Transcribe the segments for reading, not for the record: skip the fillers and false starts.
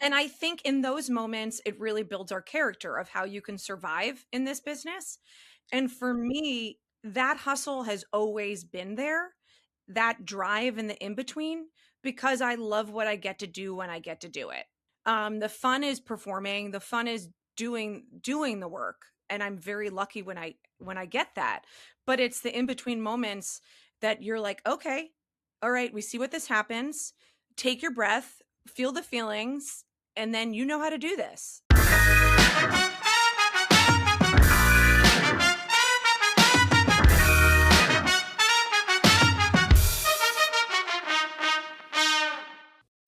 And I think in those moments, it really builds our character of how you can survive in this business. And for me, that hustle has always been there, that drive and the in between, because I love what I get to do when I get to do it. The fun is performing, the fun is doing the work. And I'm very lucky when I get that. But it's the in between moments that you're like, okay, all right, we see what this happens. Take your breath, feel the feelings, and then you know how to do this.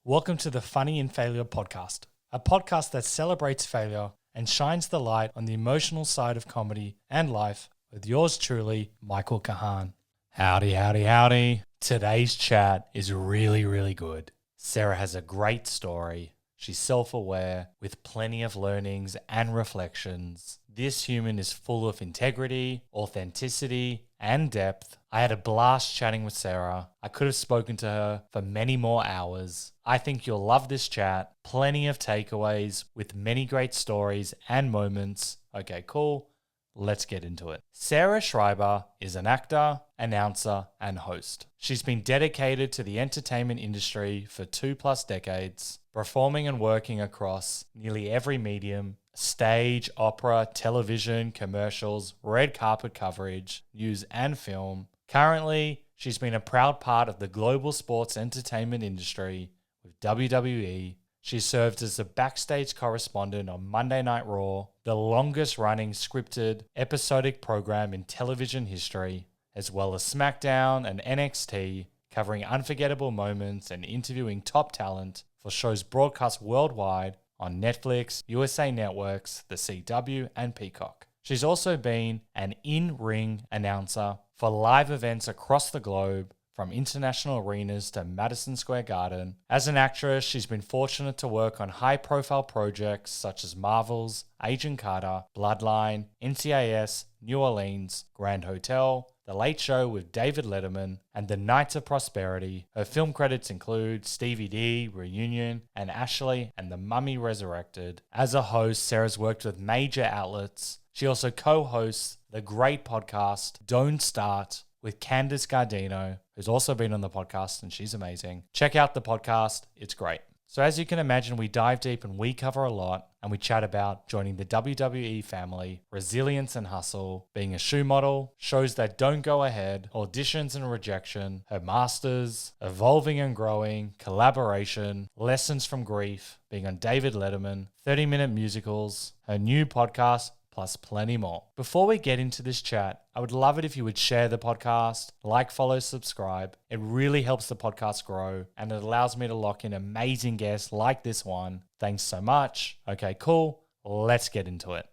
Welcome to the Funny in Failure podcast, a podcast that celebrates failure and shines the light on the emotional side of comedy and life with yours truly, Michael Kahan. Howdy, howdy, howdy. Today's chat is really good. Sarah has a great story. She's self-aware with plenty of learnings and reflections. This human is full of integrity, authenticity, and depth. I had a blast chatting with Sarah. I could have spoken to her for many more hours. I think you'll love this chat. Plenty of takeaways with many great stories and moments. Okay, cool. Let's get into it. Sarah Schreiber is an actor, announcer, and host. She's been dedicated to the entertainment industry for 2+ decades, performing and working across nearly every medium: stage, opera, television, commercials, red carpet coverage, news, and film. Currently, she's been a proud part of the global sports entertainment industry with WWE. She served as a backstage correspondent on Monday Night Raw, the longest-running scripted episodic program in television history, as well as SmackDown and NXT, covering unforgettable moments and interviewing top talent for shows broadcast worldwide on Netflix, USA Networks, The CW, and Peacock. She's also been an in-ring announcer for live events across the globe, from international arenas to Madison Square Garden. As an actress, she's been fortunate to work on high-profile projects such as Marvel's Agent Carter, Bloodline, NCIS, New Orleans, Grand Hotel, The Late Show with David Letterman, and The Knights of Prosperity. Her film credits include Stevie D, Reunion, and Ashley and the Mummy Resurrected. As a host, Sarah's worked with major outlets. She also co-hosts the great podcast Don't Start with Candice Gardino, who's also been on the podcast, and she's amazing. Check out the podcast. It's great. So as you can imagine, we dive deep and we cover a lot, and we chat about joining the WWE family, resilience and hustle, being a shoe model, shows that don't go ahead, auditions and rejection, her masters, evolving and growing, collaboration, lessons from grief, being on David Letterman, 30-minute musicals, her new podcast, plus plenty more. Before we get into this chat, I would love it if you would share the podcast, like, follow, subscribe. It really helps the podcast grow, and it allows me to lock in amazing guests like this one. Thanks so much. Okay, cool. Let's get into it.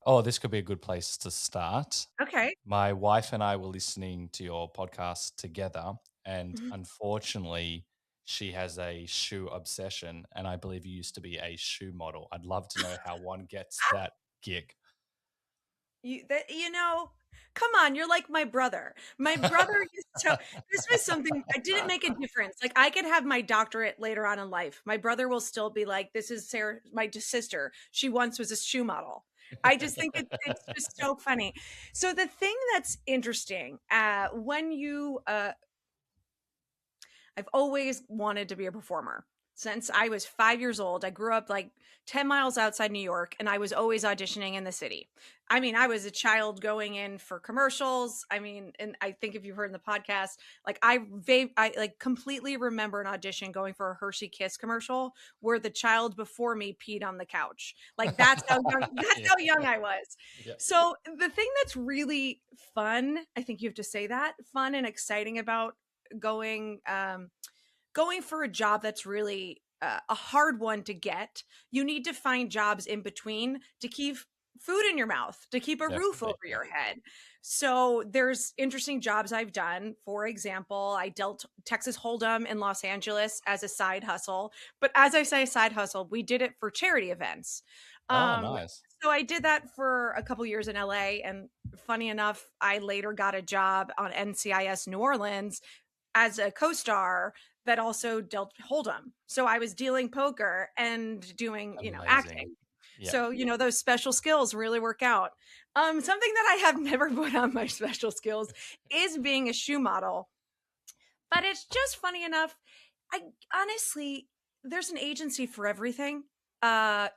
Oh, this could be a good place to start. Okay. My wife and I were listening to your podcast together, and unfortunately, she has a shoe obsession, and I believe you used to be a shoe model. I'd love to know how one gets that gig. Come on, you're like my brother. My brother used to, this was something, I didn't make a difference. Like, I could have my doctorate later on in life. My brother will still be like, this is Sarah, my sister. She once was a shoe model. I just think it's just so funny. So the thing that's interesting, when you, I've always wanted to be a performer. Since I was 5 years old. I grew up like 10 miles outside New York, and I was always auditioning in the city. I mean, I was a child going in for commercials. I mean, and I think if you've heard in the podcast, like I like completely remember an audition going for a Hershey Kiss commercial where the child before me peed on the couch. Like that's how young I was. Yep. So the thing that's really fun, I think you have to say that, fun and exciting about going for a job that's really a hard one to get. You need to find jobs in between to keep food in your mouth, to keep a roof over your head. So there's interesting jobs I've done. For example, I dealt Texas Hold'em in Los Angeles as a side hustle. But as I say side hustle, we did it for charity events. Nice. So I did that for a couple years in LA. And funny enough, I later got a job on NCIS New Orleans as a co-star that also dealt Hold'em. So I was dealing poker and doing, acting. Amazing. Yeah. So, those special skills really work out. Something that I have never put on my special skills is being a shoe model. But it's just funny enough. I honestly, there's an agency for everything.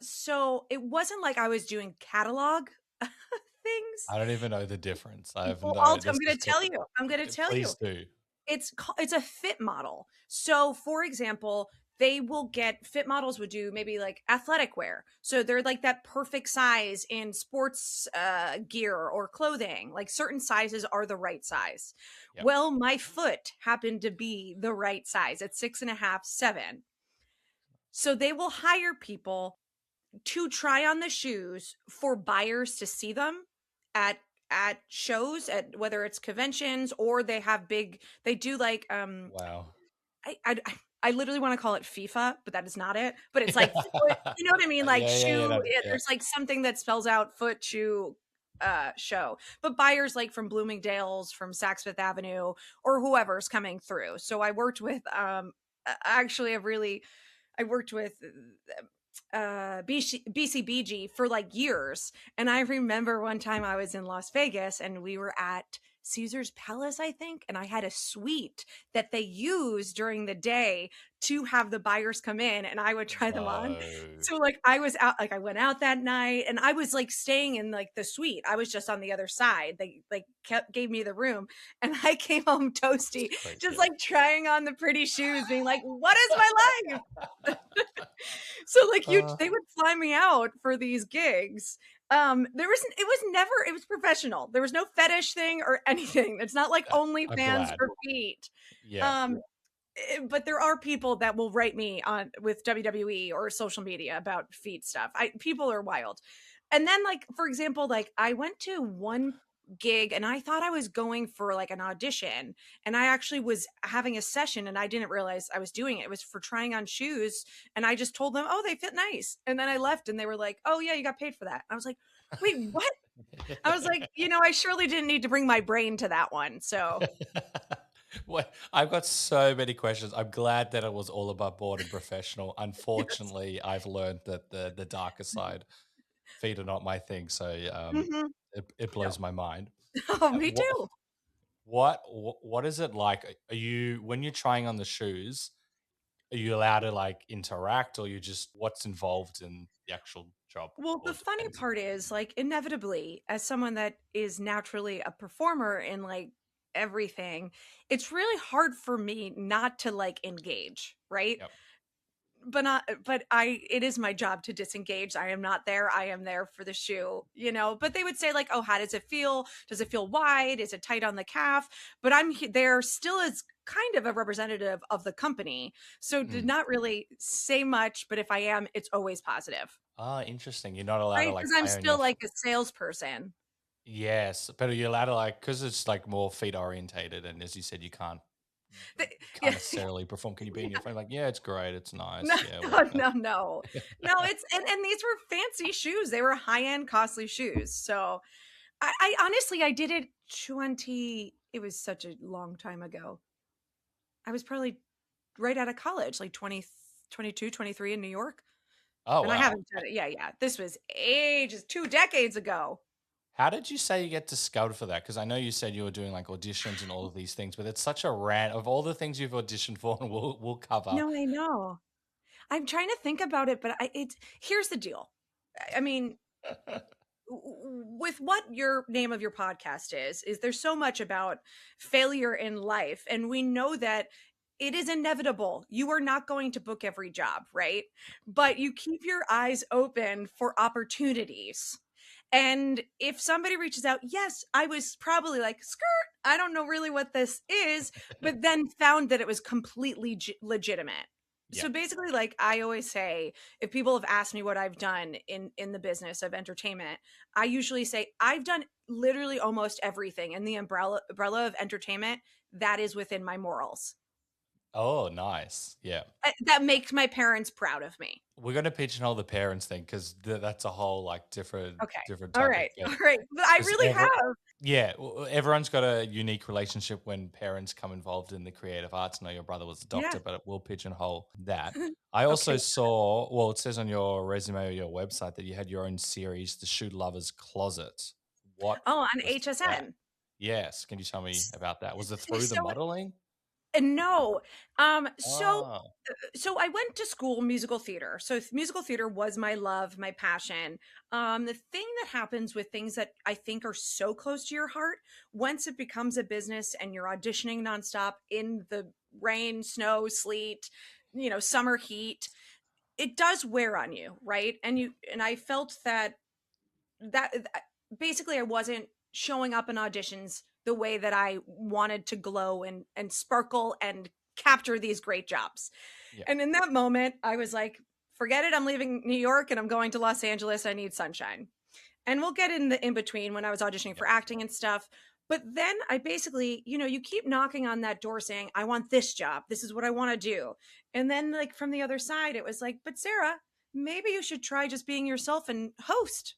So it wasn't like I was doing catalog things. I don't even know the difference. I have Well, no. I'm This going is to tell you. I'm going to tell you. Please do. It's a fit model. So, for example, they will get fit models would do maybe like athletic wear. So they're like that perfect size in sports gear or clothing. Like certain sizes are the right size. Yep. Well, my foot happened to be the right size at 6.5, 7. So they will hire people to try on the shoes for buyers to see them at shows, at whether it's conventions or they do like Wow. I literally want to call it FIFA, but that is not it. But it's like foot, you know what I mean? Like shoe. There's like something that spells out foot shoe show. But buyers like from Bloomingdale's, from Saks Fifth Avenue, or whoever's coming through. So I worked with actually I worked with BCBG for like years. And I remember one time I was in Las Vegas and we were at Caesar's Palace, I think, and I had a suite that they use during the day to have the buyers come in and I would try them on. So like I was out, like I went out that night and I was like staying in like the suite. I was just on the other side. They like gave me the room and I came home toasty, just like trying on the pretty shoes, being like, what is my life? So like they would fly me out for these gigs. It was professional. There was no fetish thing or anything. It's not like OnlyFans for feet. Yeah. But there are people that will write me on with WWE or social media about feet stuff. People are wild. And then like, for example, like I went to one gig and I thought I was going for like an audition and I actually was having a session and I didn't realize I was doing it. It was for trying on shoes and I just told them, oh, they fit nice. And then I left and they were like, oh yeah, you got paid for that. I was like, wait, what? I was like, I surely didn't need to bring my brain to that one. So Well, I've got so many questions. I'm glad that it was all above board and professional. Unfortunately, yes. I've learned that the darker side, feet are not my thing. So it blows my mind. Oh, me too. What is it like? Are you, when you're trying on the shoes, are you allowed to like interact or what's involved in the actual job? Well, the funny part is like inevitably as someone that is naturally a performer in like everything, it's really hard for me not to like engage, right? Yep. But it is my job to disengage. I am not there. I am there for the shoe, but they would say like, oh, how does it feel? Does it feel wide? Is it tight on the calf? But I'm there still as kind of a representative of the company. So did not really say much, but if I am, it's always positive. Ah, interesting. You're not allowed to like, because I'm still like a salesperson. Yes, but are you allowed to like, because it's like more feet orientated, and as you said, you can't necessarily perform. Can you be in your phone like, yeah, it's great, it's nice. No, yeah, no. It's and these were fancy shoes. They were high end, costly shoes. So I honestly I did it it was such a long time ago. I was probably right out of college, like 20, 22, 23 in New York. Oh, and wow. I haven't done it. Yeah. This was 2 decades ago. How did you say you get discovered for that? Because I know you said you were doing like auditions and all of these things, but it's such a rant of all the things you've auditioned for, and we'll cover. No, I know. I'm trying to think about it, but here's the deal. I mean, with what your name of your podcast is there's so much about failure in life, and we know that it is inevitable. You are not going to book every job, right? But you keep your eyes open for opportunities. And if somebody reaches out, yes, I was probably like, skirt, I don't know really what this is, but then found that it was completely legitimate. Yeah. So basically, like I always say, if people have asked me what I've done in the business of entertainment, I usually say I've done literally almost everything in the umbrella of entertainment that is within my morals. Oh, nice. Yeah. That makes my parents proud of me. We're gonna pigeonhole the parents thing because that's a whole like Okay. different All topic. right. All right. But I Because really have. yeah, everyone's got a unique relationship when parents come involved in the creative arts. I know your brother was a Yeah. doctor, but we'll pigeonhole that. I also Okay. saw, well, it says on your resume or your website that you had your own series, The Shoe Lover's Closet. What Oh, on was that? HSN. Yes. Can you tell me S- about that? Was it through the So modeling? no. Um, so Oh, so I went to school musical theater. So musical theater was my love, my passion. The thing that happens with things that I think are so close to your heart, once it becomes a business and you're auditioning nonstop in the rain, snow, sleet, summer heat, it does wear on you, right? And I felt that basically I wasn't showing up in auditions the way that I wanted to glow and sparkle and capture these great jobs. yeah. And in that moment, I was like, forget it. I'm leaving New York and I'm going to Los Angeles. I need sunshine. And we'll get in the in between when I was auditioning Yeah. for acting and stuff. But then I basically, you keep knocking on that door saying, I want this job. This is what I want to do. And then, like, from the other side, it was like, but Sarah, maybe you should try just being yourself and host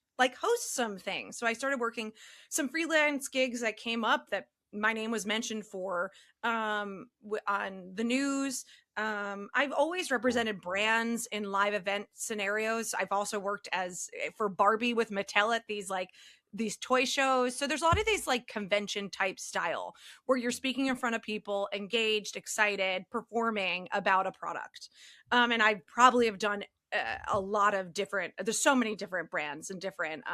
some things. So I started working some freelance gigs that came up that my name was mentioned for on the news. I've always Cool. represented brands in live event scenarios. I've also worked as for Barbie with Mattel at these toy shows. So there's a lot of these like convention type style where you're speaking in front of people, engaged, excited, performing about a product. And I probably have done a lot of different, there's so many different brands and different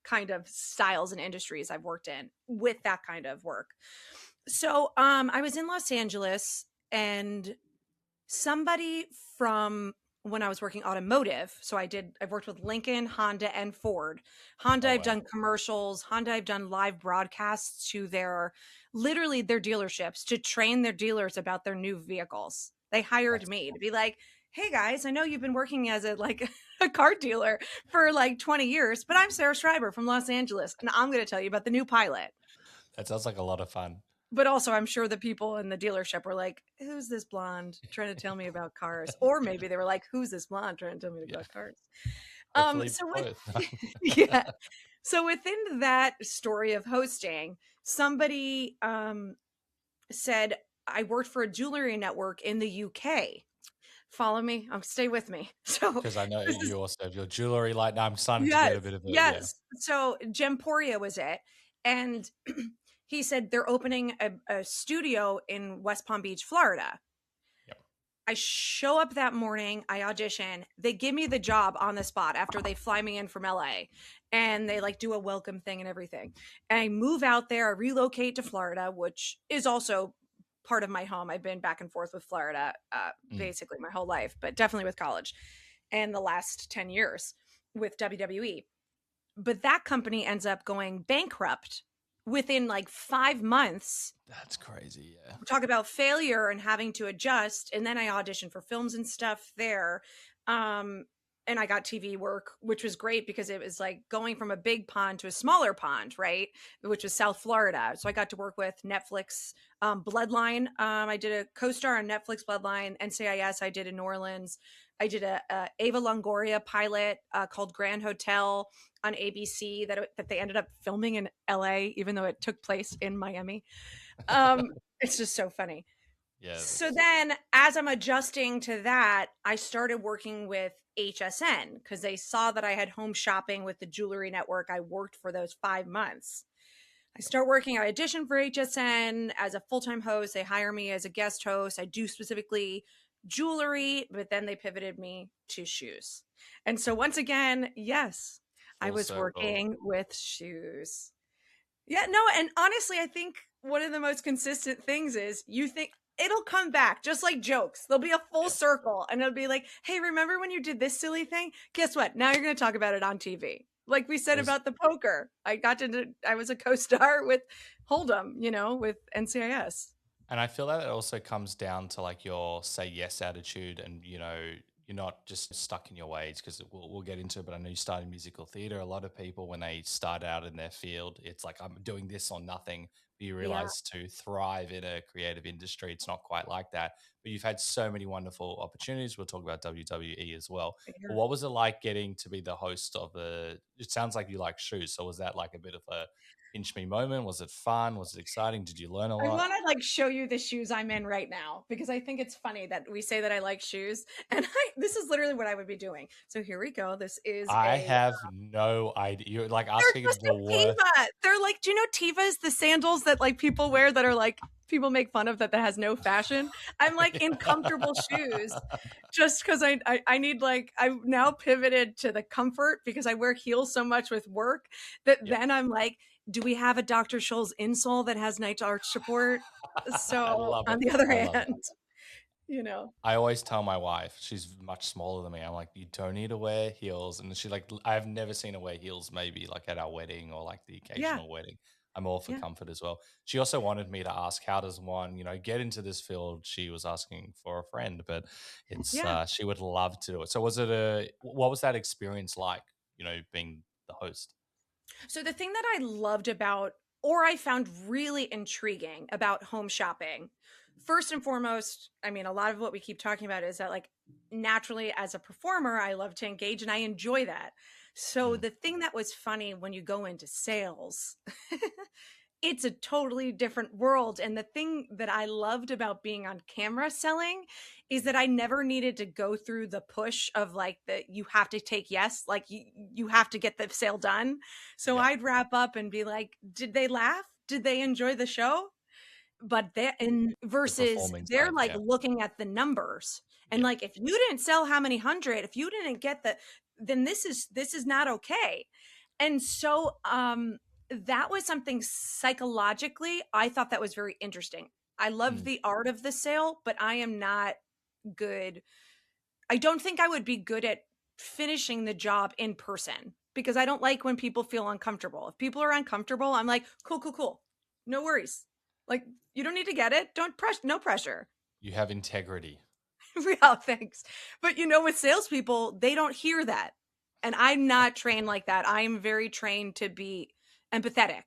kind of styles and industries I've worked in with that kind of work. So I was in Los Angeles, and somebody from when I was working automotive. So I've worked with Lincoln, Honda, and Ford. Honda, Oh, I've wow. done commercials. Honda, I've done live broadcasts to literally their dealerships to train their dealers about their new vehicles. They hired That's me to cool. be like, hey guys, I know you've been working as a car dealer for like 20 years, but I'm Sarah Schreiber from Los Angeles, and I'm going to tell you about the new Pilot. That sounds like a lot of fun. But also, I'm sure the people in the dealership were like, "Who's this blonde trying to tell me about cars?" Or maybe they were like, "Who's this blonde trying to tell me Yeah. about cars?" Hopefully So with both. yeah, so within that story of hosting, somebody said I worked for a jewelry network in the UK. Follow me, stay with me. So Because I know this is you also have your jewelry line. Now I'm starting to yes, get a bit of a, yeah. yes. So Gemporia was it, and he said they're opening a studio in West Palm Beach, Florida. Yep. I show up that morning, I audition, they give me the job on the spot after they fly me in from LA, and they like do a welcome thing and everything. And I move out there, I relocate to Florida, which is also part of my home. I've been back and forth with Florida Mm. basically my whole life, but definitely with college and the last 10 years with WWE. But that company ends up going bankrupt within like 5 months. That's crazy. Yeah. Talk about failure and having to adjust. And then I auditioned for films and stuff there. Um, and I got TV work, which was great because it was like going from a big pond to a smaller pond, right? Which was South Florida. So I got to work with Netflix Bloodline. I did a co-star on Netflix Bloodline. NCIS I did in New Orleans. I did a Ava Longoria pilot called Grand Hotel on ABC that they ended up filming in LA, even though it took place in Miami. It's just so funny. Yeah. So then, as I'm adjusting to that, I started working with HSN because they saw that I had home shopping with the jewelry network. I worked for those 5 months. I start working, I audition for HSN as a full-time host. They hire me as a guest host. I do specifically jewelry, but then they pivoted me to shoes. And so once again, yes, I Full was circle. working with shoes. Yeah, no, and honestly, I think one of the most consistent things is you think it'll come back, just like jokes. There'll be a full Yeah. circle, and it'll be like, hey, remember when you did this silly thing? Guess what? Now you're going to talk about it on TV. Like we It said was, about the poker. I was a co star with Hold'em, with NCIS. and I feel that it also comes down to like your say yes attitude, and you're not just stuck in your ways. Because we'll get into it, but I know you started musical theater. A lot of people when they start out in their field, it's like I'm doing this or nothing You Yeah. realize to thrive in a creative industry, it's not quite like that. But you've had so many wonderful opportunities. We'll talk about WWE as well. But Yeah. what was it like getting to be the host of a? It sounds like you like shoes. So was that like a bit of a pinch me moment? Was it fun? Was it exciting? Did you learn a I lot? want to like show you the shoes I'm in right now because I think it's funny that we say that I like shoes and this is literally what I would be doing. So here we go. This is I a have no idea. You're like they're asking just the a worst. Teva. They're like, do you know Tevas, the sandals that like people wear that are like people make fun of that has no fashion? I'm like in comfortable shoes just because I need like I've now pivoted to the comfort because I wear heels so much with work that Yeah, then I'm like, do we have a Dr. Scholl's insole that has night arch support? I So love on it. the other I love it. hand, you know, I always tell my wife, she's much smaller than me. I'm like, you don't need to wear heels. And she's like, I've never seen her wear heels, maybe like at our wedding or like the yeah, occasional wedding. I'm all for yeah, comfort as well. She also wanted me to ask, how does one, get into this field? She was asking for a friend, but it's, yeah. she would love to do it. So what was that experience like, being the host? So the thing that I loved about, or I found really intriguing about home shopping, first and foremost, I mean, a lot of what we keep talking about is that, like, naturally as a performer, I love to engage and I enjoy that. So Mm, the thing that was funny when you go into sales, it's a totally different world. And the thing that I loved about being on camera selling is that I never needed to go through the push of like the you have to take yes, like you have to get the sale done. So yeah, I'd wrap up and be like, did they laugh? Did they enjoy the show? But they and the versus performing they're side. like Yeah, looking at the numbers and yeah. like if you didn't sell how many hundred, if you didn't get the then this is not okay. And so that was something psychologically I thought that was very interesting. I love Mm, the art of the sale, but I am not good. I don't think I would be good at finishing the job in person because I don't like when people feel uncomfortable. If people are uncomfortable, I'm like, cool, cool, cool. No worries. Like, you don't need to get it. Don't press, no pressure. you have integrity. Real thanks. But with salespeople, they don't hear that. And I'm not trained like that. I'm very trained to be empathetic.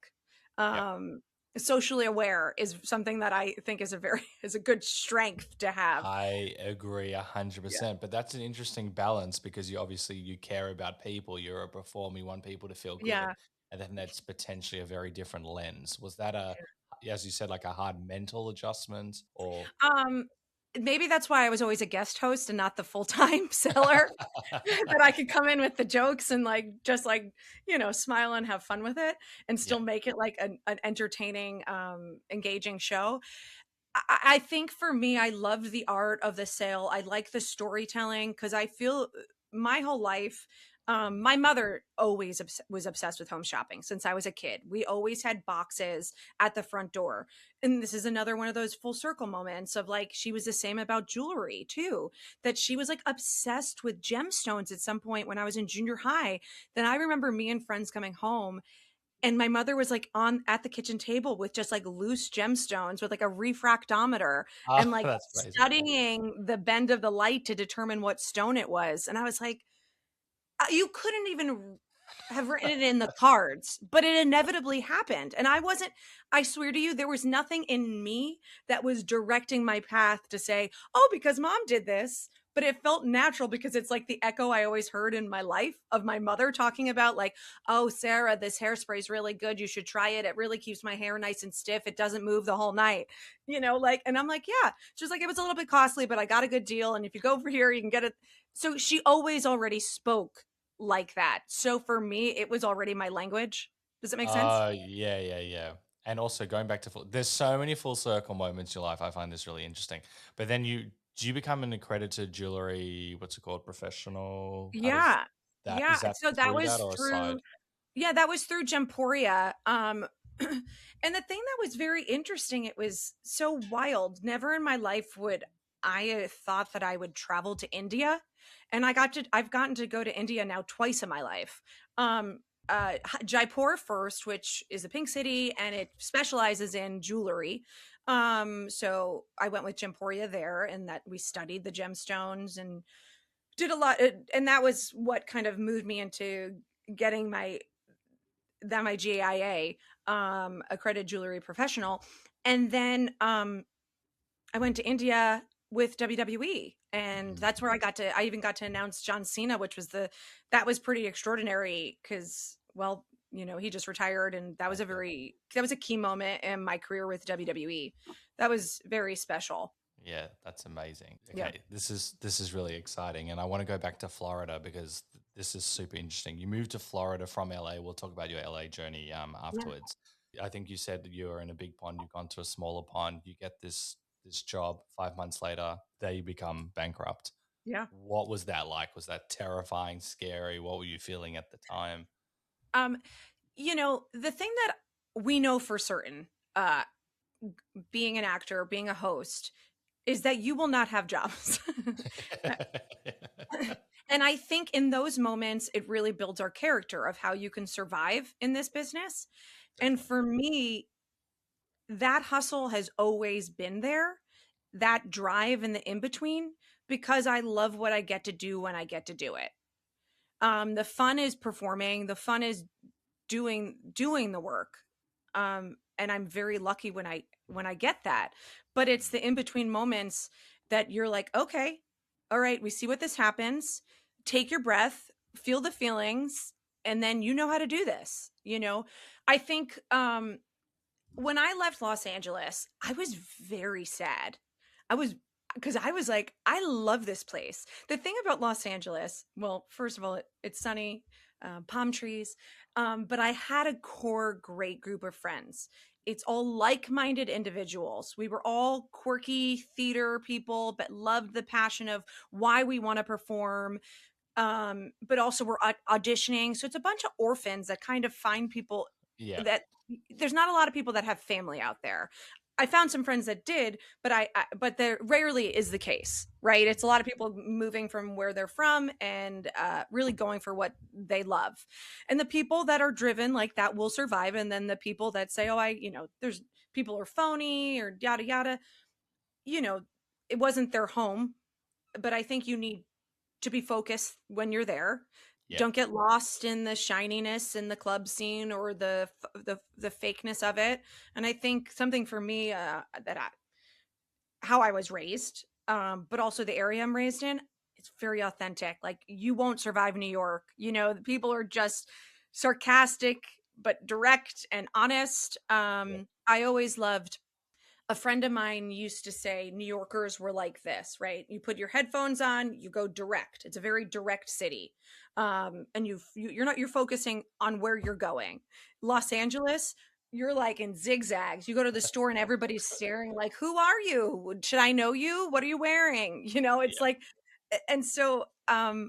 Yeah. Um, Socially aware is something that I think is is a good strength to have. I agree Yeah. 100%, but that's an interesting balance because you care about people, you're a performer, you want people to feel good, Yeah. and then that's potentially a very different lens. Was that as you said, like a hard mental adjustment or? Um, Maybe that's why I was always a guest host and not the full-time seller, that I could come in with the jokes and like just like, smile and have fun with it and Yeah. still make it like an entertaining, engaging show. I think for me, I loved the art of the sale. I like the storytelling because I feel my whole life, my mother always was obsessed with home shopping since I was a kid. We always had boxes at the front door. And this is another one of those full circle moments of like, she was the same about jewelry too, that she was like obsessed with gemstones at some point when I was in junior high. Then I remember me and friends coming home and my mother was like on at the kitchen table with just like loose gemstones with like a refractometer Oh, and like that's amazing. studying the bend of the light to determine what stone it was. And I was like, you couldn't even have written it in the cards, but it inevitably happened. And I swear to you, there was nothing in me that was directing my path to say, oh, because mom did this. But it felt natural because it's like the echo I always heard in my life of my mother talking about, like, oh, Sarah, this hairspray is really good. You should try it. It really keeps my hair nice and stiff. It doesn't move the whole night, like, and I'm like, yeah. She's like, it was a little bit costly, but I got a good deal. And if you go over here, you can get it. So she always already spoke like that. So for me, it was already my language. Does it make sense? Yeah, yeah, yeah. And also going back to there's so many full circle moments in your life. I find this really interesting. But then do you become an accredited jewelry, what's it called, professional? How does Yeah. that, Yeah. is that So that through that was or a through side? yeah, that was through Gemporia. And the thing that was very interesting, it was so wild. Never in my life would I have thought that I would travel to India. And I've gotten to go to India now twice in my life. Um Jaipur first, which is a pink city and it specializes in jewelry. So I went with Gemporia there and that we studied the gemstones and did a lot and that was what kind of moved me into getting then my GIA, accredited jewelry professional. And then I went to India with WWE, and that's where I even got to announce John Cena, which was that was pretty extraordinary because, well, he just retired, and that was a key moment in my career with WWE. That was very special. Yeah, that's amazing. Yeah. Okay, this is really exciting, and I want to go back to Florida because this is super interesting. You moved to Florida from LA. We'll talk about your LA journey afterwards. I think you said you were in a big pond. You've gone to a smaller pond. You get this job. 5 months later, they become bankrupt. Yeah. What was that like? Was that terrifying, scary? What were you feeling at the time? The thing that we know for certain, being an actor, being a host, is that you will not have jobs. And I think in those moments, it really builds our character of how you can survive in this business. And for me, that hustle has always been there, that drive in the in-between, because I love what I get to do when I get to do it. The fun is performing. The fun is doing the work. And I'm very lucky when I get that. But it's the in-between moments that you're like, okay, all right, we see what this happens. Take your breath, feel the feelings, and then you know how to do this. I think when I left Los Angeles, I was very sad. Because I was like, I love this place. The thing about Los Angeles, well, first of all, it's sunny, palm trees, but I had a core great group of friends. It's all like-minded individuals. We were all quirky theater people, but loved the passion of why we want to perform. But also we're auditioning. So it's a bunch of orphans that kind of find people that there's not a lot of people that have family out there. I found some friends that did, but there rarely is the case, right? It's a lot of people moving from where they're from and really going for what they love. And the people that are driven like that will survive. And then the people that say, oh, there's people are phony or yada, yada, it wasn't their home. But I think you need to be focused when you're there. Yeah. Don't get lost in the shininess in the club scene or the fakeness of it. And I think something for me how I was raised, but also the area I'm raised in, it's very authentic. Like you won't survive New York. The people are just sarcastic, but direct and honest. I always loved. A friend of mine used to say New Yorkers were like this, right? You put your headphones on, you go direct. It's a very direct city. And you're focusing on where you're going. Los Angeles, you're like in zigzags. You go to the store and everybody's staring like, who are you? Should I know you? What are you wearing? It's like, and so I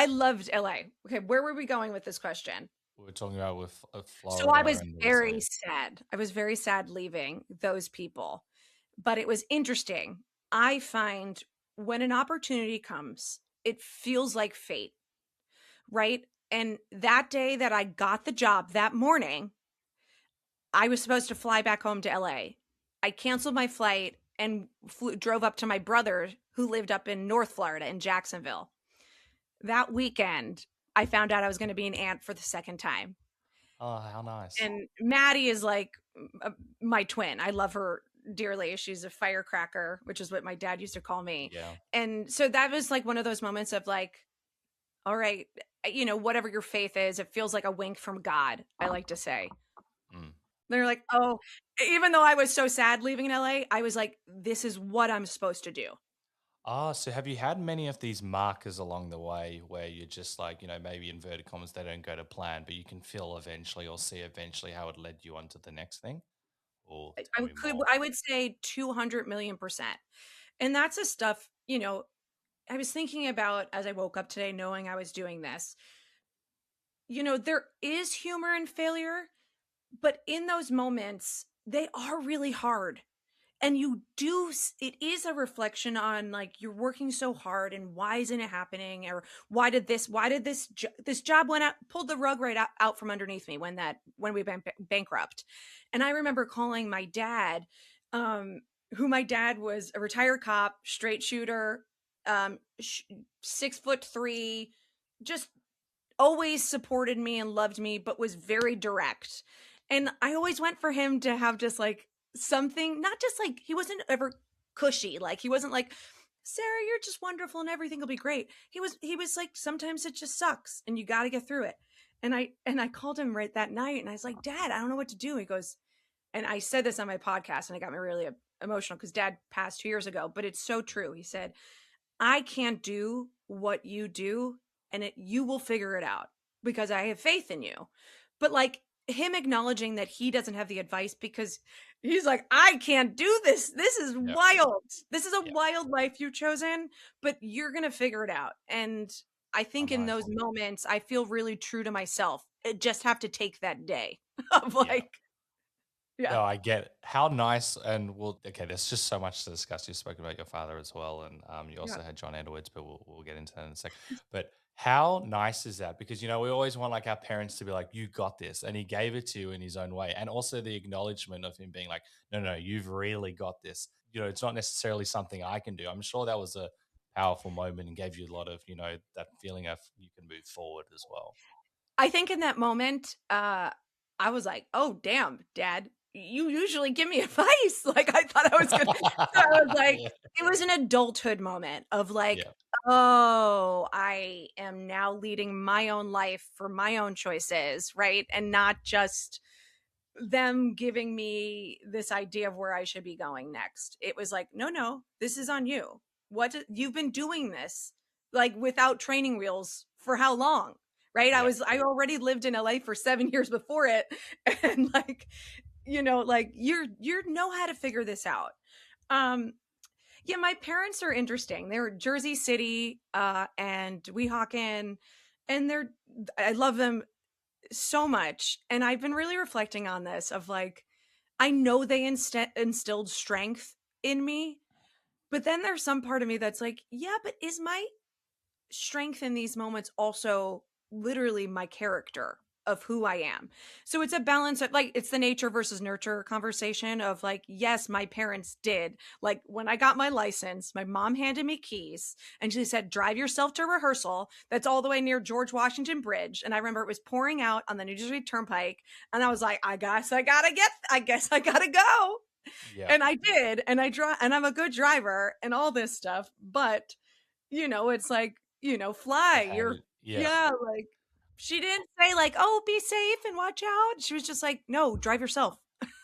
loved LA. Okay, where were we going with this question? We were talking about with Florida. So I was very sad. I was very sad leaving those people, but it was interesting. I find when an opportunity comes, it feels like fate, right? And that day that I got the job, that morning, I was supposed to fly back home to LA. I canceled my flight and drove up to my brother who lived up in North Florida in Jacksonville. That weekend, I found out I was going to be an aunt for the second time. Oh, how nice. And Maddie is like my twin. I love her dearly. She's a firecracker, which is what my dad used to call me. Yeah. And so that was like one of those moments of like, all right, whatever your faith is, it feels like a wink from God, I like to say. They're like, oh, even though I was so sad leaving in LA, I was like, this is what I'm supposed to do. So have you had many of these markers along the way where you're just like, maybe inverted commas, they don't go to plan, but you can feel eventually or see eventually how it led you on to the next thing? Or I would say 200 million%. And that's the stuff, I was thinking about as I woke up today, knowing I was doing this. There is humor in failure, but in those moments, they are really hard. And it is a reflection on like, you're working so hard and why isn't it happening? Or why did this job pulled the rug right out from underneath me when we went bankrupt. And I remember calling my dad, who my dad was a retired cop, straight shooter, 6'3", just always supported me and loved me, but was very direct. And I always went for him to have just like something, not just like, he wasn't ever cushy. Like he wasn't like, Sarah, you're just wonderful and everything will be great. He was like, sometimes it just sucks and you got to get through it. And I called him right that night and I was like, Dad, I don't know what to do. He goes, and I said this on my podcast and it got me really emotional because Dad passed 2 years ago, but it's so true. He said, I can't do what you do and you will figure it out because I have faith in you. But like him acknowledging that he doesn't have the advice because he's like, I can't do this. This is wild. This is a wild life you've chosen, but you're going to figure it out. And I think in those moments, I feel really true to myself. I just have to take that day of like, No, I get it. How nice, and okay, there's just so much to discuss. You spoke about your father as well, and you also had John Edwards, but we'll get into that in a sec. But how nice is that? Because, we always want like our parents to be like, you got this. And he gave it to you in his own way. And also the acknowledgement of him being like, no, no, you've really got this. It's not necessarily something I can do. I'm sure that was a powerful moment and gave you a lot of, that feeling of you can move forward as well. I think in that moment, I was like, oh, damn, Dad, you usually give me advice. Like, I thought I was going to, I was like, it was an adulthood moment of like, oh, I am now leading my own life for my own choices, right? And not just them giving me this idea of where I should be going next. It was like, no, this is on you. You've been doing this like without training wheels for how long? Right. I already lived in LA for 7 years before it. And like, like you know how to figure this out. Yeah, my parents are interesting. They're Jersey City, and Weehawken, and I love them so much. And I've been really reflecting on this of like, I know they instilled strength in me, but then there's some part of me that's like, yeah, but is my strength in these moments also literally my character of who I am? So it's a balance of like, it's the nature versus nurture conversation of like, yes, my parents did. Like when I got my license, my mom handed me keys and she said, drive yourself to rehearsal. That's all the way near George Washington Bridge. And I remember it was pouring out on the New Jersey Turnpike. And I was like, I guess I gotta go. Yeah. And I did. And and I'm a good driver and all this stuff. But it's like, fly. Like she didn't say like, oh, be safe and watch out. She was just like, no, drive yourself.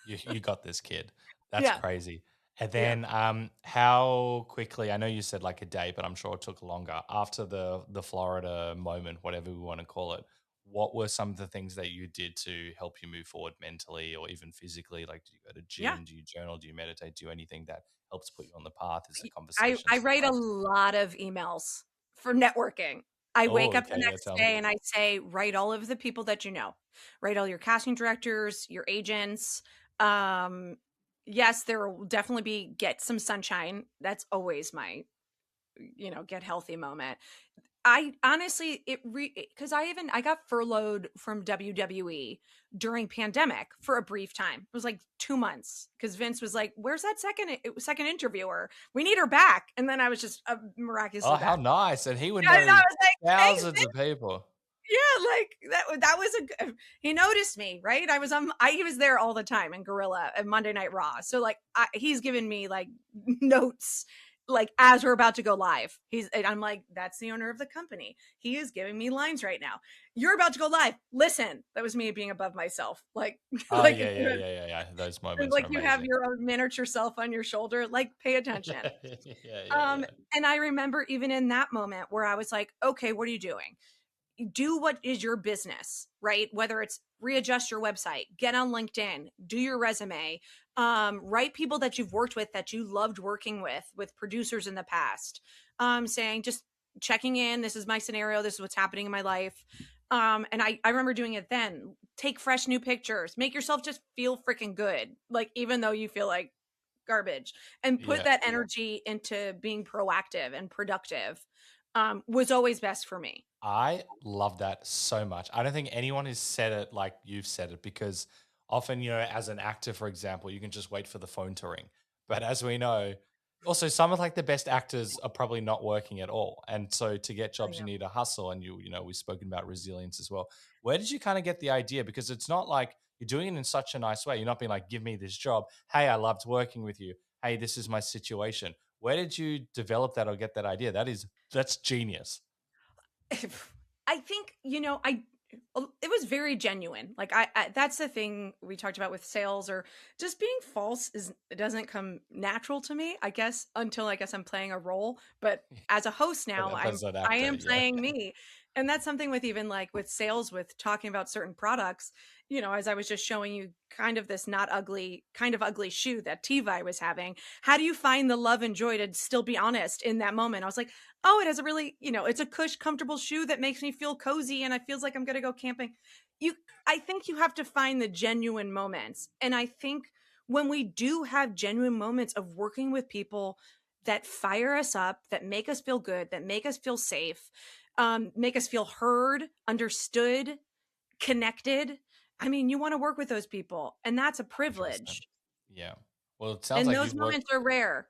You got this, kid. That's crazy. And then how quickly, I know you said like a day, but I'm sure it took longer after the Florida moment, whatever we want to call it. What were some of the things that you did to help you move forward mentally or even physically? Like, do you go to gym? Do you journal? Do you meditate? Do anything that helps put you on the path? Is it conversation? I write a lot of emails for networking. I wake up the next day and I say, write all of the people that you know, write all your casting directors, your agents. Yes, there will definitely be get some sunshine. That's always my, get healthy moment. I honestly, because I got furloughed from WWE during pandemic for a brief time. It was like 2 months because Vince was like, "Where's that second interviewer? We need her back." And then I was just miraculously. Oh, how nice! And he would know thousands of people. Yeah, like that was he noticed me, right? He was there all the time in Gorilla at Monday Night Raw. So like he's given me like notes like as we're about to go live. I'm like, that's the owner of the company. He is giving me lines right now. You're about to go live. Listen, that was me being above myself. Like, yeah. Those moments, like you have your own miniature self on your shoulder. Like, pay attention. And I remember even in that moment where I was like, okay, what are you doing? Do what is your business, right? Whether it's readjust your website, get on LinkedIn, do your resume, write people that you've worked with that you loved working with producers in the past, saying, just checking in. This is my scenario. This is what's happening in my life. And I remember doing it then. Take fresh new pictures, make yourself just feel freaking good. Like, even though you feel like garbage, and put that energy into being proactive and productive. Was always best for me. I love that so much. I don't think anyone has said it like you've said it, because often, as an actor, for example, you can just wait for the phone to ring. But as we know, Also, some of like the best actors are probably not working at all. And so to get Oh, jobs, you yeah. need a hustle. And we've spoken about resilience as well. Where did you kind of get the idea? Because it's not like you're doing it in such a nice way. You're not being like, give me this job. Hey, I loved working with you. Hey, this is my situation. Where did you develop that or get that idea? That's genius. I think, it was very genuine. Like that's the thing we talked about with sales or just being false it doesn't come natural to me, I guess, until I guess I'm playing a role. But as a host now, But as an I actor, am yeah. playing me. And that's something with even like with sales, with talking about certain products, as I was just showing you kind of this not ugly, kind of ugly shoe that Tivi was having. How do you find the love and joy to still be honest in that moment? I was like, oh, it has a really, it's a cush, comfortable shoe that makes me feel cozy and I feels like I'm going to go camping. You, I think you have to find the genuine moments. And I think when we do have genuine moments of working with people that fire us up, that make us feel good, that make us feel safe, make us feel heard, understood, connected. I mean, you want to work with those people, and that's a 100%. privilege. Yeah. Well, it sounds And like those you've worked. moments are rare.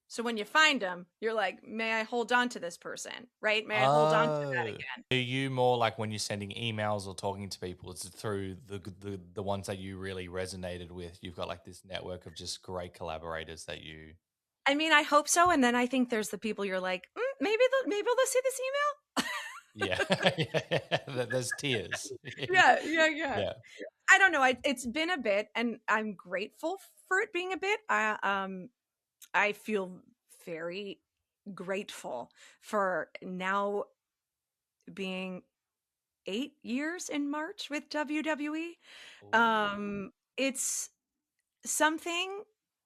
So when you find them, you're like, may I hold on to this person? Right? May I hold on to that Oh, again? are you more like when you're sending emails or talking to people? It's through the ones that you really resonated with. You've got like this network of just great collaborators that you. I mean, I hope so. And then I think there's the people you're like, maybe they'll see this email. Yeah, yeah. There's tears. Yeah. Yeah, I don't know. It's been a bit, and I'm grateful for it being a bit. I feel very grateful for now being 8 years in March with WWE. ooh, It's something,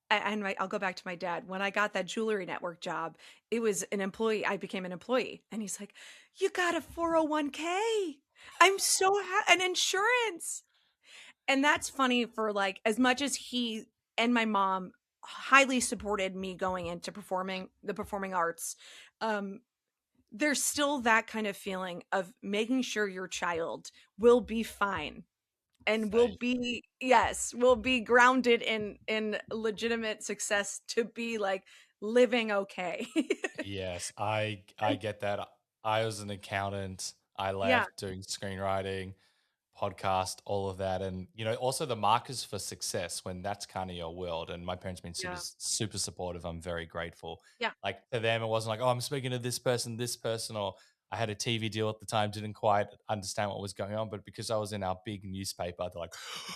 and I'll go back to my dad. When I got that Jewelry Network job, it was an employee. I became an employee, and he's like, "You got a 401k. I'm so an insurance." And that's funny for like as much as he and my mom highly supported me going into the performing arts. Um, there's still that kind of feeling of making sure your child will be fine and safe. will be grounded in legitimate success to be like living okay. Yes, I get that. I was an accountant. I Yeah, left doing screenwriting, podcast, all of that, and also the markers for success when that's kind of your world. And my parents been yeah, super supportive. I'm very grateful. yeah, Like to them, it wasn't like, oh, I'm speaking to this person, or I had a TV deal at the time, didn't quite understand what was going on. But because I was in our big newspaper, they're like,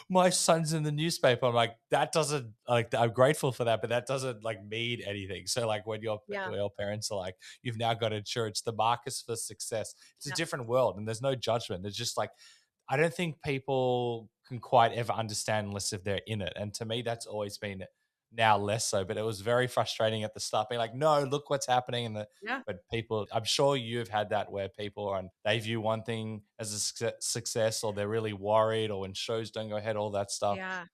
my son's in the newspaper. I'm like, that doesn't like, I'm grateful for that, but that doesn't like mean anything. So like yeah, when your parents are like, you've now got insurance, the markers for success, it's a yeah, different world, and there's no judgment. There's just like, I don't think people can quite ever understand unless if they're in it. And to me, that's always been now less so. But it was very frustrating at the start, being like, no, look what's happening. yeah, But people, I'm sure you've had that where people are, and they view one thing as a success, or they're really worried, or when shows don't go ahead, all that stuff. yeah.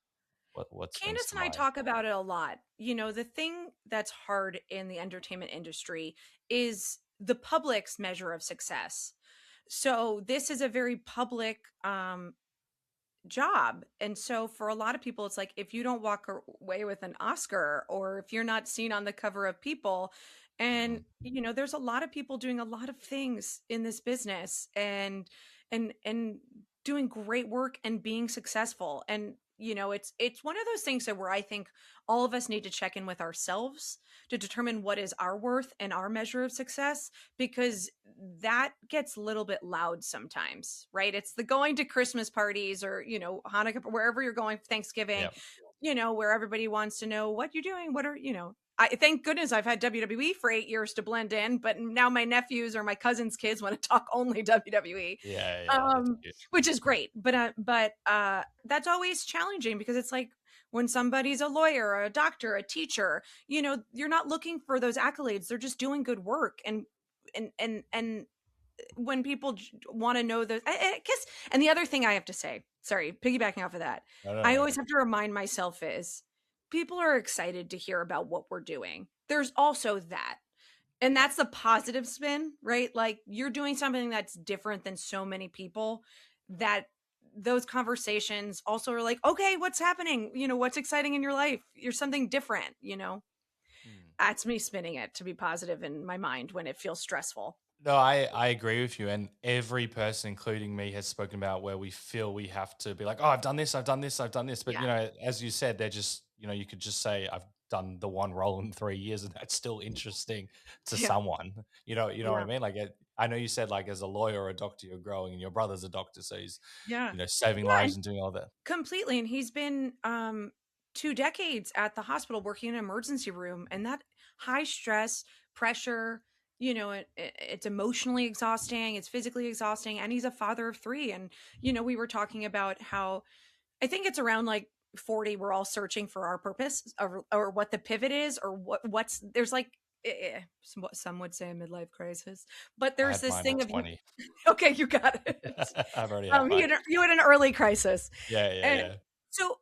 What springs Candace to and I mind? talk about it a lot. The thing that's hard in the entertainment industry is the public's measure of success. So this is a very public job. And so for a lot of people, it's like if you don't walk away with an Oscar or if you're not seen on the cover of People, and Mm, there's a lot of people doing a lot of things in this business and doing great work and being successful. And it's one of those things that where I think all of us need to check in with ourselves to determine what is our worth and our measure of success, because that gets a little bit loud sometimes, right? It's the going to Christmas parties or, Hanukkah, wherever you're going, Thanksgiving, yeah, where everybody wants to know what you're doing. What are, I thank goodness I've had WWE for 8 years to blend in, but now my nephews or my cousin's kids want to talk only WWE, yeah. That's cute. which is great. But that's always challenging because it's like when somebody's a lawyer, a doctor, a teacher, you're not looking for those accolades. They're just doing good work. And when people want to know those, I guess, and the other thing I have to say, sorry, piggybacking off of that, No, no, I no. always have to remind myself is people are excited to hear about what we're doing. There's also that. And Yeah. that's the positive spin, right? Like you're doing something that's different than so many people, that those conversations also are like, okay, what's happening? What's exciting in your life? You're something different. Hmm. That's me spinning it to be positive in my mind when it feels stressful. No, I agree with you. And every person, including me, has spoken about where we feel we have to be like, oh, I've done this, I've done this, I've done this. But, Yeah. as you said, they're just, you could just say, I've done the one role in 3 years, and that's still interesting to Yeah. someone. You know what I Yeah. mean? Like, I know you said, like, as a lawyer or a doctor, you're growing, and your brother's a doctor. So he's, Yeah. saving Yeah. lives and doing all that. Completely. And he's been 2 decades at the hospital working in an emergency room, and that high stress, pressure, it's emotionally exhausting, it's physically exhausting, and he's a father of three. And we were talking about how I think it's around like 40 we're all searching for our purpose, or what the pivot is, or what's there's like some would say a midlife crisis, but I there's had this mine at thing of you. 20. Okay, you got it. I've already had mine. You had an early crisis. Yeah, yeah, And yeah. so,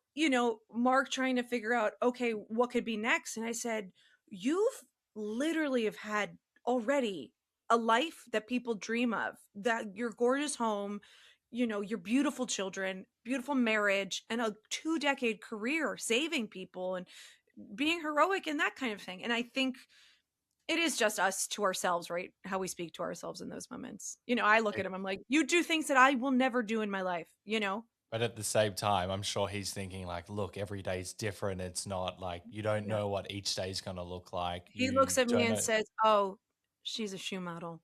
Mark trying to figure out, okay, what could be next? And I said, you've literally have had already a life that people dream of, that your gorgeous home, your beautiful children, beautiful marriage, and a 2-decade career saving people and being heroic and that kind of thing. And I think it is just us to ourselves, right? How we speak to ourselves in those moments. I look at him, I'm like, you do things that I will never do in my life. But at the same time, I'm sure he's thinking like, look, every day's different. It's not like you don't Yeah. know what each day's going to look like. He You looks at me don't and know. says, "Oh, she's a shoe model."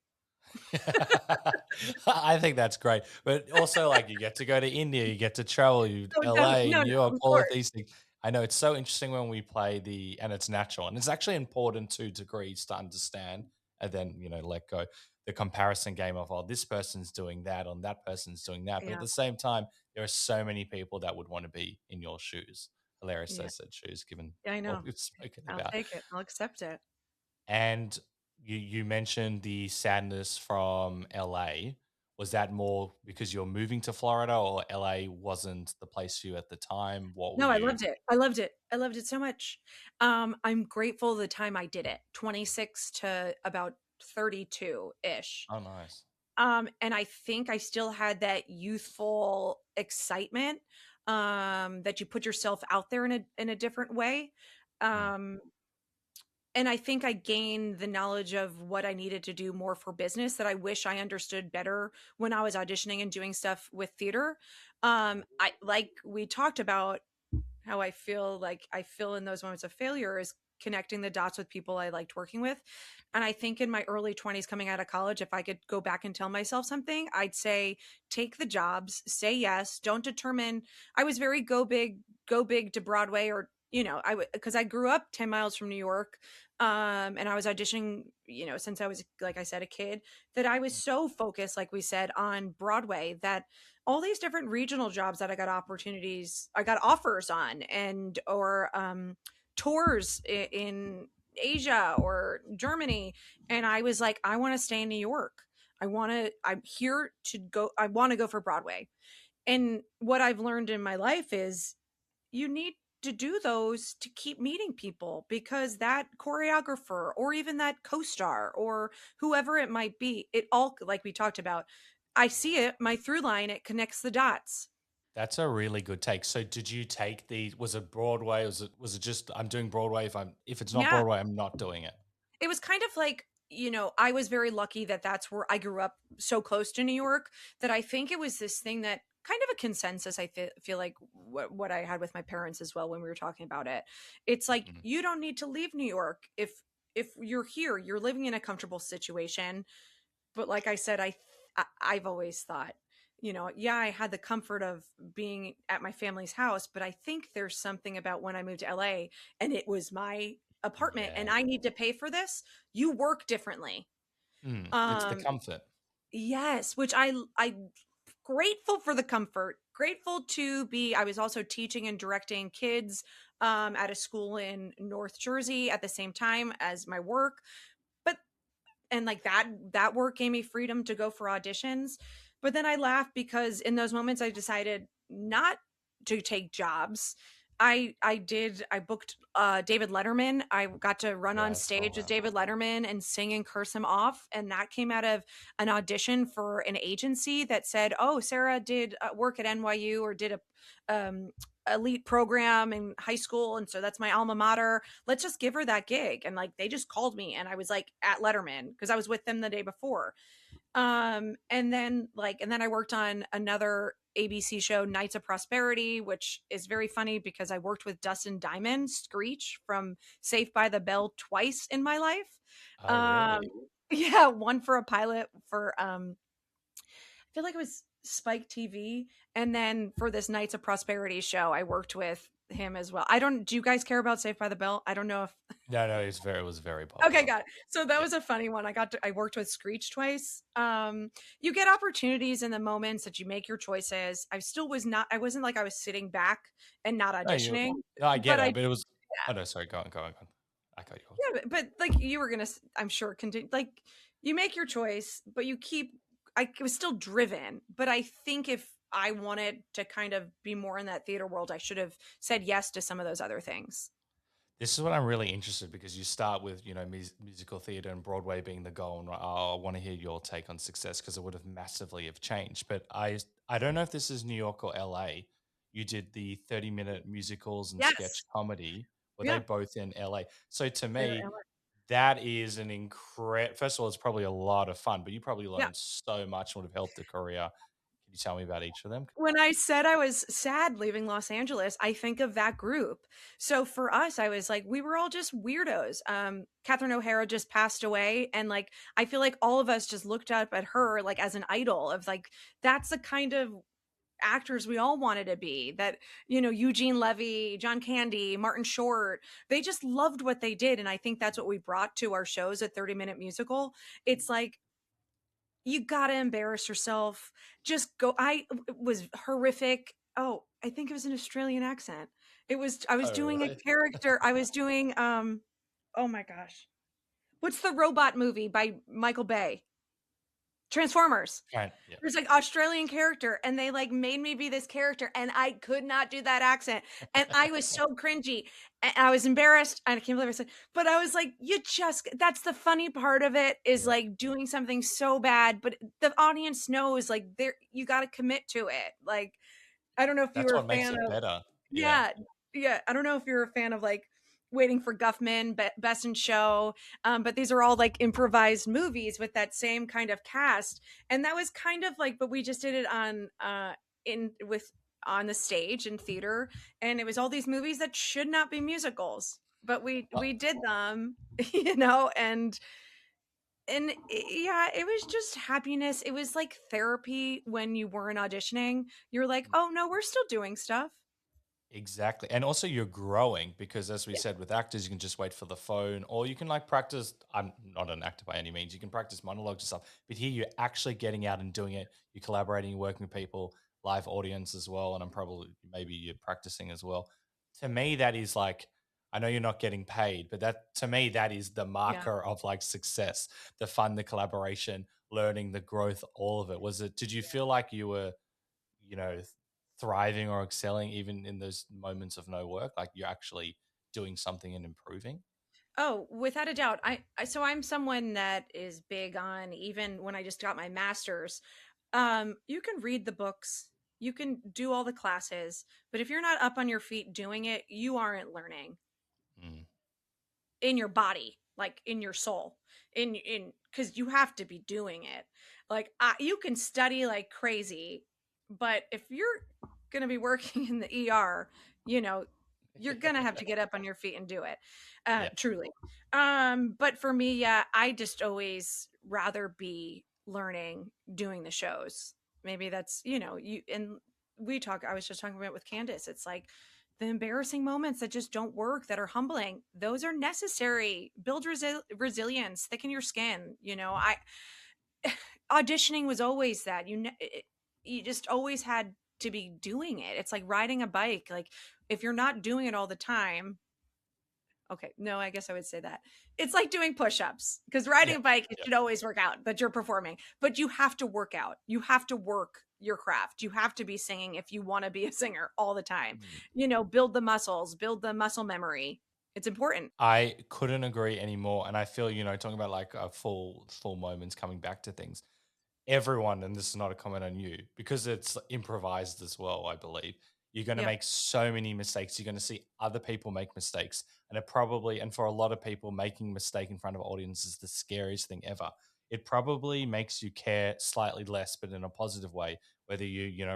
I think that's great. But also, like, you get to go to India, you get to travel, Oh, no, LA, no, New York, of all of course. these things. I know it's so interesting when we play and it's natural. And it's actually important to degrees to understand and then, let go. The comparison game of, oh, this person's doing that, and that person's doing that. But at Yeah, the same time, there are so many people that would want to be in your shoes. Hilarious, I yeah, said shoes, given yeah, I what know. we've spoken I'll about. take it. I'll accept it. And you mentioned the sadness from LA. Was that more because you're moving to Florida, or LA wasn't the place for you at the time? What were No, I you? loved it. I loved it. I loved it so much. I'm grateful the time I did it, 26 to about 32-ish. Oh, nice. And I think I still had that youthful excitement, that you put yourself out there in a different way. Mm. Um, and I think I gained the knowledge of what I needed to do more for business that I wish I understood better when I was auditioning and doing stuff with theater. I like we talked about how I feel in those moments of failure is connecting the dots with people I liked working with. And I think in my early 20s coming out of college, if I could go back and tell myself something, I'd say take the jobs, say yes, don't determine. I was very go big to Broadway, or because I grew up 10 miles from New York, and I was auditioning, since I was, like I said, a kid, that I was so focused, like we said, on Broadway, that all these different regional jobs that I got offers on, and or tours in Asia or Germany, and I was like, I want to stay in New York. I'm here to go. I want to go for Broadway. And what I've learned in my life is you need to do those to keep meeting people, because that choreographer or even that co-star or whoever it might be, it all, like we talked about, I see it, my through line, it connects the dots. That's a really good take. So, did you take Was it Broadway? Was it just I'm doing Broadway? If it's not Yeah, Broadway, I'm not doing it. it was kind of like, I was very lucky that that's where I grew up, so close to New York, that I think it was this thing that kind of a consensus. Feel like what I had with my parents as well when we were talking about it. It's like, Mhm. you don't need to leave New York if you're here, you're living in a comfortable situation. But like I said, I've always thought, yeah, I had the comfort of being at my family's house, but I think there's something about when I moved to LA and it was my apartment and Yeah. I need to pay for this, you work differently. It's the Um, comfort. yes, which I grateful for the comfort, grateful to be. I was also teaching and directing kids at a school in North Jersey at the same time as my work. But and like that work gave me freedom to go for auditions. But then I laughed because in those moments I decided not to take jobs, I booked David Letterman. I got to run Yeah, on I saw stage with that. David Letterman and sing and curse him off, and that came out of an audition for an agency that said, "Oh, Sarah did work at NYU or did a elite program in high school, and so that's my alma mater. Let's just give her that gig." And like they just called me, and I was like at Letterman because I was with them the day before. And then I worked on another ABC show, Knights of Prosperity, which is very funny because I worked with Dustin Diamond, Screech from Saved by the Bell twice in my life. Oh, Um, really? yeah, one for a pilot for I feel like it was Spike TV, and then for this Knights of Prosperity show, I worked with him as well. I don't. Do you guys care about Saved by the Bell? I don't know if. No, it was very Okay, popular. got it. So that Yeah. was a funny one. I worked with Screech twice. You get opportunities in the moments that you make your choices. I wasn't like I was sitting back and not No, you. auditioning, No, I get but I it, but it was. Oh no, sorry. Go on. I got you. yeah, but like you were gonna, I'm sure, continue. Like you make your choice, but you keep. I was still driven, but I think if I wanted to kind of be more in that theater world, I should have said yes to some of those other things. This is what I'm really interested because you start with musical theater and Broadway being the goal, and I want to hear your take on success because it would have massively have changed. But I don't know if this is New York or LA. You did the 30-minute musicals and sketch Yes. comedy. Were they Yeah. both in LA? So to They're me, LA. that is an incredible. First of all, it's probably a lot of fun, but you probably Yeah. learned so much and would have helped a career. Can you tell me about each of them? When I said I was sad leaving Los Angeles, I think of that group. So for us, I was like, we were all just weirdos. Catherine O'Hara just passed away. And like, I feel like all of us just looked up at her like as an idol of like, that's the kind of actors we all wanted to be. That, Eugene Levy, John Candy, Martin Short, they just loved what they did. And I think that's what we brought to our shows at 30-minute musical. It's like, you gotta embarrass yourself. Just go. It was horrific. Oh, I think it was an Australian accent. I was Oh, doing a really? character. I was doing oh my gosh. What's the robot movie by Michael Bay? Transformers. Right. Yeah. There's like Australian character, and they like made me be this character, and I could not do that accent, and I was so cringy, and I was embarrassed. I can't believe I said, but I was like, that's the funny part of it is Yeah. like doing something so bad, but the audience knows like you got to commit to it. Like I don't know if you That's were a what makes fan it of better. Yeah. yeah, yeah. I don't know if you're a fan of like Waiting for Guffman, Best in Show, but these are all like improvised movies with that same kind of cast, and that was kind of like, but we just did it on in with on the stage in theater, and it was all these movies that should not be musicals, but we did them, yeah, it was just happiness. It was like therapy when you weren't auditioning. You're like, oh no, we're still doing stuff. Exactly. And also you're growing because as we said with actors, you can just wait for the phone or you can like practice. I'm not an actor by any means. You can practice monologues and stuff. But here you're actually getting out and doing it. You're collaborating, you're working with people, live audience as well. And I'm probably maybe you're practicing as well. To me, that is like I know you're not getting paid, but that to me, that is the Yeah. marker of like success, the fun, the collaboration, learning, the growth, all of it. Did you feel like you were you know, thriving or excelling even in those moments of no work? Like you're actually doing something and improving? Oh, without a doubt. So I'm someone that is big on, even when I just got my master's, you can read the books, you can do all the classes, but if you're not up on your feet doing it, you aren't learning Mm. in your body, like in your soul, in because you have to be doing it. Like you can study like crazy, but if you're gonna be working in the ER, you know, you're gonna have to get up on your feet and do it. Yeah. Truly. But for me, yeah, I just always rather be learning doing the shows. Maybe that's you and I was just talking about it with Candace. It's like the embarrassing moments that just don't work, that are humbling, those are necessary. Build resilience, thicken your skin. I auditioning was always that. You just always had to be doing it. It's like riding a bike. Like if you're not doing it all the time, okay, no, I guess I would say that it's like doing push-ups, because riding Yeah. a bike, it Yeah. should always work out that you're performing, but you have to work out. You have to work your craft. You have to be singing if you want to be a singer all the time. Mm. Build the muscles, build the muscle memory. It's important. I couldn't agree anymore. And I feel, talking about like full moments coming back to things. Everyone, and this is not a comment on you, because it's improvised as well, I believe. You're going to Yep. make so many mistakes. You're going to see other people make mistakes. And for a lot of people, making a mistake in front of an audience is the scariest thing ever. It probably makes you care slightly less, but in a positive way, whether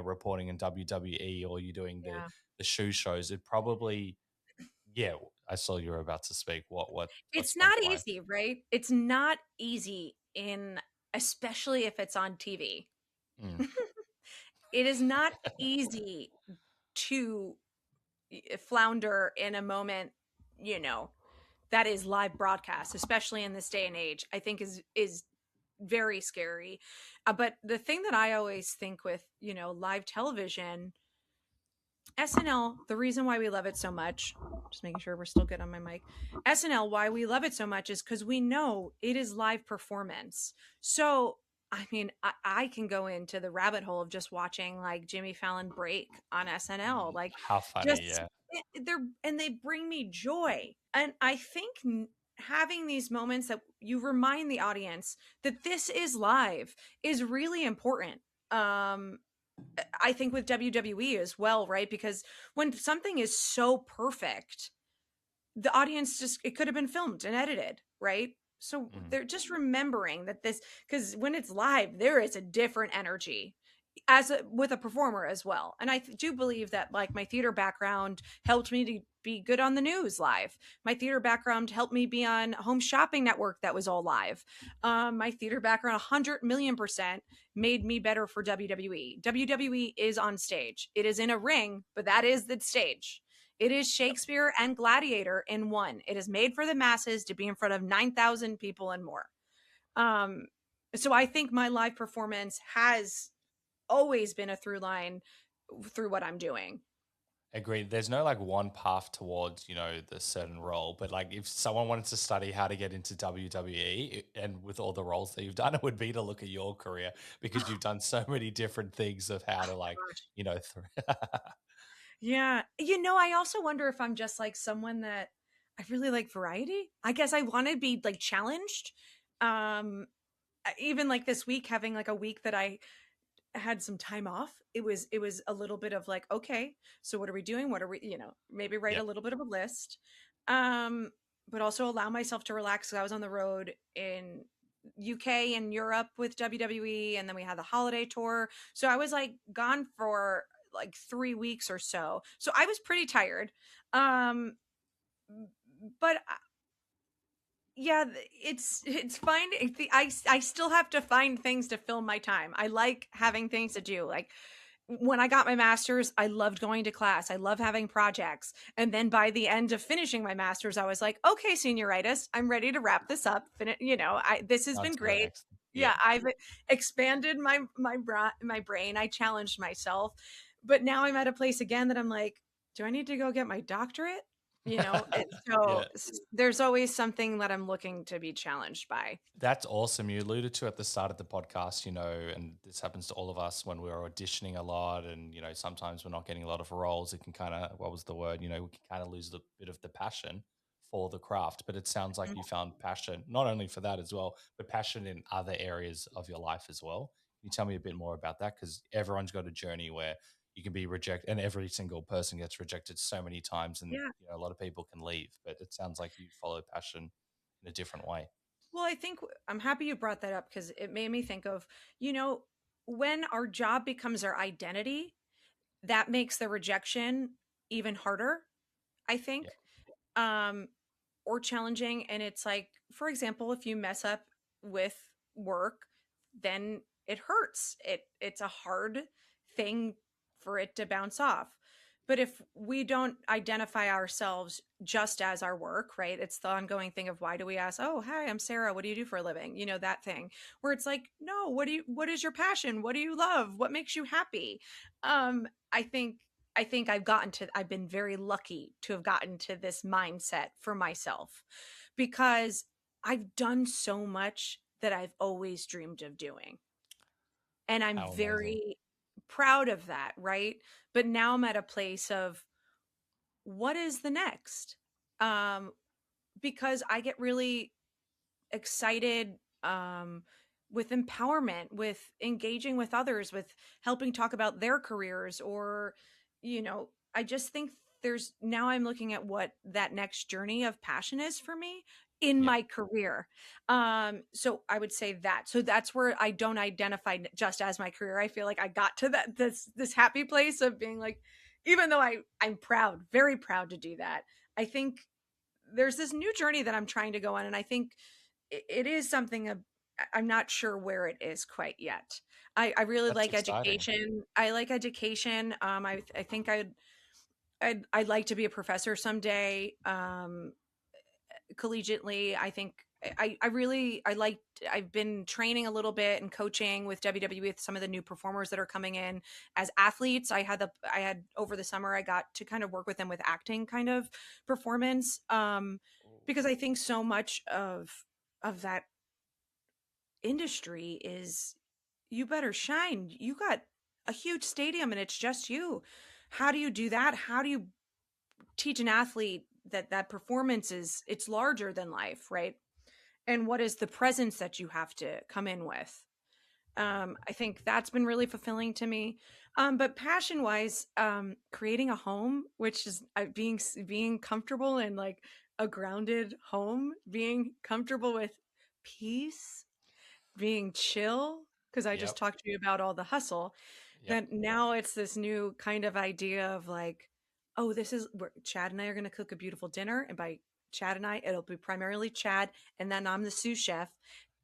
reporting in WWE or you're doing Yeah. the shoe shows. It probably, yeah, I saw you were about to speak. What It's sprung not to mind? easy, right? It's not easy especially if it's on TV. Mm. It is not easy to flounder in a moment, you know, that is live broadcast, especially in this day and age. I think is very scary. But the thing that I always think with, live television, SNL, the reason why we love it so much, just making sure we're still good on my mic. SNL, why we love it so much is because we know it is live performance. So, I mean, I can go into the rabbit hole of just watching like Jimmy Fallon break on SNL, like How funny, just yeah. they bring me joy. And I think having these moments that you remind the audience that this is live is really important. Um, I think with WWE as well, right? Because when something is so perfect, the audience it could have been filmed and edited, right? So Mm. they're just remembering that because when it's live, there is a different energy with a performer as well. And I do believe that like my theater background helped me to be good on the news live. My theater background helped me be on Home Shopping Network that was all live. My theater background 100,000,000% made me better for WWE. WWE is on stage. It is in a ring, but that is the stage. It is Shakespeare and Gladiator in one. It is made for the masses to be in front of 9,000 people and more. Um, so I think my live performance has always been a through line through what I'm doing. Agreed. There's no like one path towards, the certain role, but like if someone wanted to study how to get into WWE and with all the roles that you've done, it would be to look at your career because you've done so many different things of how to like, Gosh. th- Yeah. I also wonder if I'm just like someone that I really like variety. I guess I want to be like challenged. Even like this week, having like a week that I had some time off, it was a little bit of like, okay, so what are we doing, what are we, maybe write yeah, a little bit of a list, um but also allow myself to relax because I was on the road in UK and Europe with WWE, and then we had the holiday tour, so I was like gone for like 3 weeks or so I was pretty tired, um but yeah, it's fine. I still have to find things to fill my time. I like having things to do. Like when I got my master's, I loved going to class. I love having projects. And then by the end of finishing my master's, I was like, okay, senioritis, I'm ready to wrap this up. This has on been to the great. next. Yeah. Yeah, I've expanded my brain. I challenged myself, but now I'm at a place again that I'm like, do I need to go get my doctorate? Yeah. There's always something that I'm looking to be challenged by. That's awesome. You alluded to at the start of the podcast, and this happens to all of us when we're auditioning a lot and, sometimes we're not getting a lot of roles. It can kind of, what was the word? We can kind of lose a bit of the passion for the craft. But it sounds like Mhm. you found passion, not only for that as well, but passion in other areas of your life as well. Can you tell me a bit more about that? Because everyone's got a journey where you can be rejected and every single person gets rejected so many times and, Yeah. a lot of people can leave. But it sounds like you follow passion in a different way. Well, I think I'm happy you brought that up because it made me think of, you know, when our job becomes our identity, that makes the rejection even harder, I think, Yeah. um, or challenging. And it's like, for example, if you mess up with work, then it hurts. It's a hard thing for it to bounce off. But if we don't identify ourselves just as our work, right? It's the ongoing thing of why do we ask, "Oh, hi, I'm Sarah. What do you do for a living?" That thing where it's like, "No, what is your passion? What do you love? What makes you happy?" I think I've been very lucky to have gotten to this mindset for myself because I've done so much that I've always dreamed of doing. And I'm How amazing. very proud of that, right? But now I'm at a place of what is the next? Um, because I get really excited with empowerment, with engaging with others, with helping talk about their careers, or, I just think there's now I'm looking at what that next journey of passion is for me in Yep. my career. So I would say that. So that's where I don't identify just as my career. I feel like I got to this happy place of being like, even though I'm proud, very proud to do that. I think there's this new journey that I'm trying to go on, and I think it is something I'm not sure where it is quite yet. I really That's like exciting. education. I like education. I think I'd like to be a professor someday. Collegiately, I think I've been training a little bit and coaching with WWE with some of the new performers that are coming in as athletes. I had over the summer, I got to kind of work with them with acting kind of performance. Because I think so much of that industry is, you better shine. You got a huge stadium and it's just you. How do you do that? How do you teach an athlete that performance is, it's larger than life, right? And what is the presence that you have to come in with? I think that's been really fulfilling to me. But passion wise, creating a home, which is being comfortable in like a grounded home, being comfortable with peace, being chill, because I just Yep. talked to you about all the hustle. Yep. Then now it's this new kind of idea of like, oh, this is where Chad and I are going to cook a beautiful dinner. And by Chad and I, it'll be primarily Chad. And then I'm the sous chef.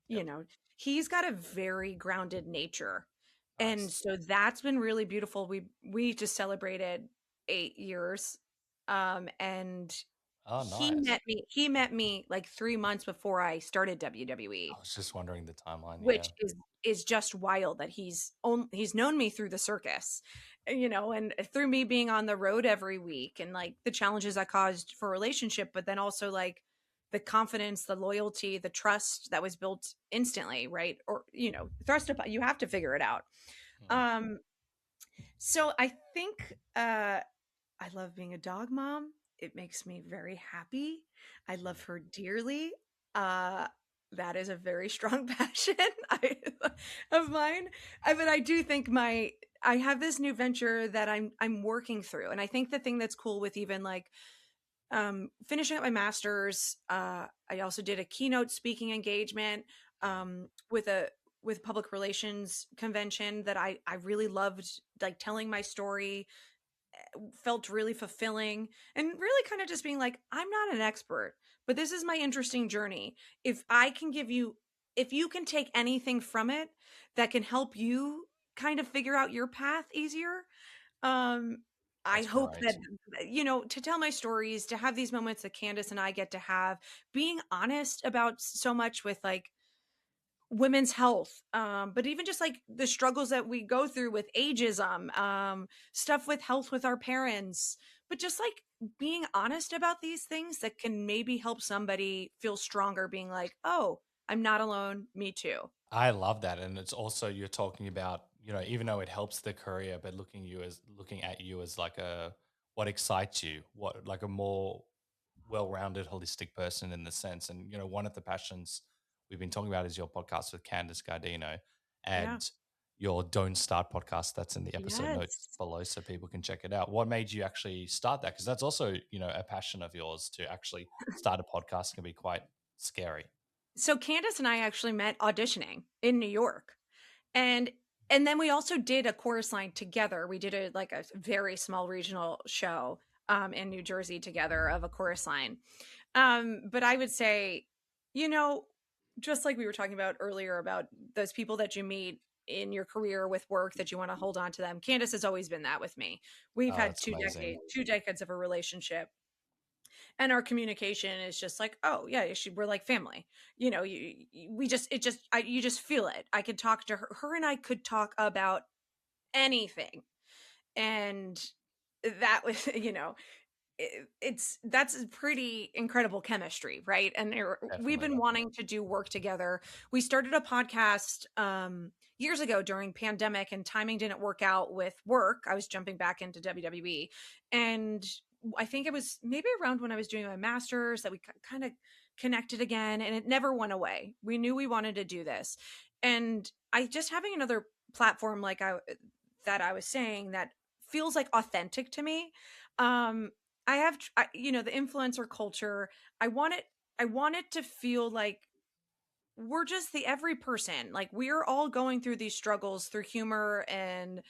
You Yep. know, he's got a very grounded nature. And Nice. so that's been really beautiful. We just celebrated 8 years. And Oh, nice. he met me like 3 months before I started WWE, I was just wondering the timeline. Yeah. which is just wild that he's known me through the circus, and through me being on the road every week, and like the challenges I caused for relationship, but then also like the confidence, the loyalty, the trust that was built instantly, right? Or thrust upon you, have to figure it out. Mm. um so I think I love being a dog mom. It makes me very happy. I love her dearly. Uh, that is a very strong passion of mine. But I do think I have this new venture that I'm working through, and I think the thing that's cool with even like finishing up my master's, I also did a keynote speaking engagement with public relations convention that I really loved, like telling my story, felt really fulfilling, and really kind of just being like, I'm not an expert, but this is my interesting journey. If you can take anything from it that can help you kind of figure out your path easier, um, I That's hope that, great. to tell my stories, to have these moments that Candace and I get to have, being honest about so much with like women's health, but even just like the struggles that we go through with ageism, stuff with health with our parents, but just like being honest about these things that can maybe help somebody feel stronger, being like, oh, I'm not alone, me too. I love that, and it's also you're talking about even though it helps the career, but looking at you as like a what excites you, what like a more well-rounded, holistic person in the sense, and one of the passions we've been talking about is your podcast with Candice Gardino, Yeah. and your Don't Start podcast. That's in the episode notes Yes. below, so people can check it out. What made you actually start that? Because that's also a passion of yours to actually start a podcast can be quite scary. So Candace and I actually met auditioning in New York. And then we also did a chorus line together. We did a very small regional show in New Jersey together of a chorus line. But I would say, you know, just like we were talking about earlier about those people that you meet in your career with work that you want to hold on to them. Candace has always been that with me. We've Oh, had that's amazing. 2 decades of a relationship, and our communication is just like, oh yeah, we're like family. We just it just you just feel it. I could talk to her and I could talk about anything, and that was that's a pretty incredible chemistry, right? And we've Definitely. been wanting to do work together. We started a podcast years ago during pandemic and timing didn't work out with work. I was jumping back into WWE, and I think it was maybe around when I was doing my master's that we kind of connected again, and it never went away. We knew we wanted to do this. And I just having another platform that I was saying that feels like authentic to me. I have, the influencer culture. I want it to feel like we're just the every person. Like we're all going through these struggles through humor and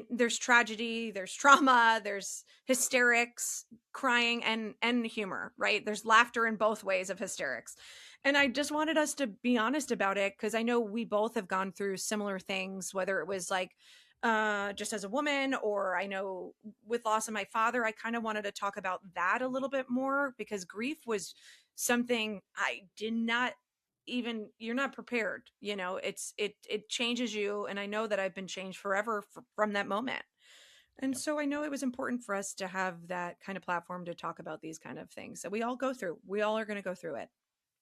there's tragedy, there's trauma, there's hysterics, crying and humor, right? There's laughter in both ways of hysterics. And I just wanted us to be honest about it because I know we both have gone through similar things, whether it was like just as a woman, or I know with loss of my father, I kind of wanted to talk about that a little bit more because grief was something I did not even, you're not prepared, it changes you. And I know that I've been changed forever from that moment. And so I know it was important for us to have that kind of platform to talk about these kind of things that we all go through. We all are going to go through it.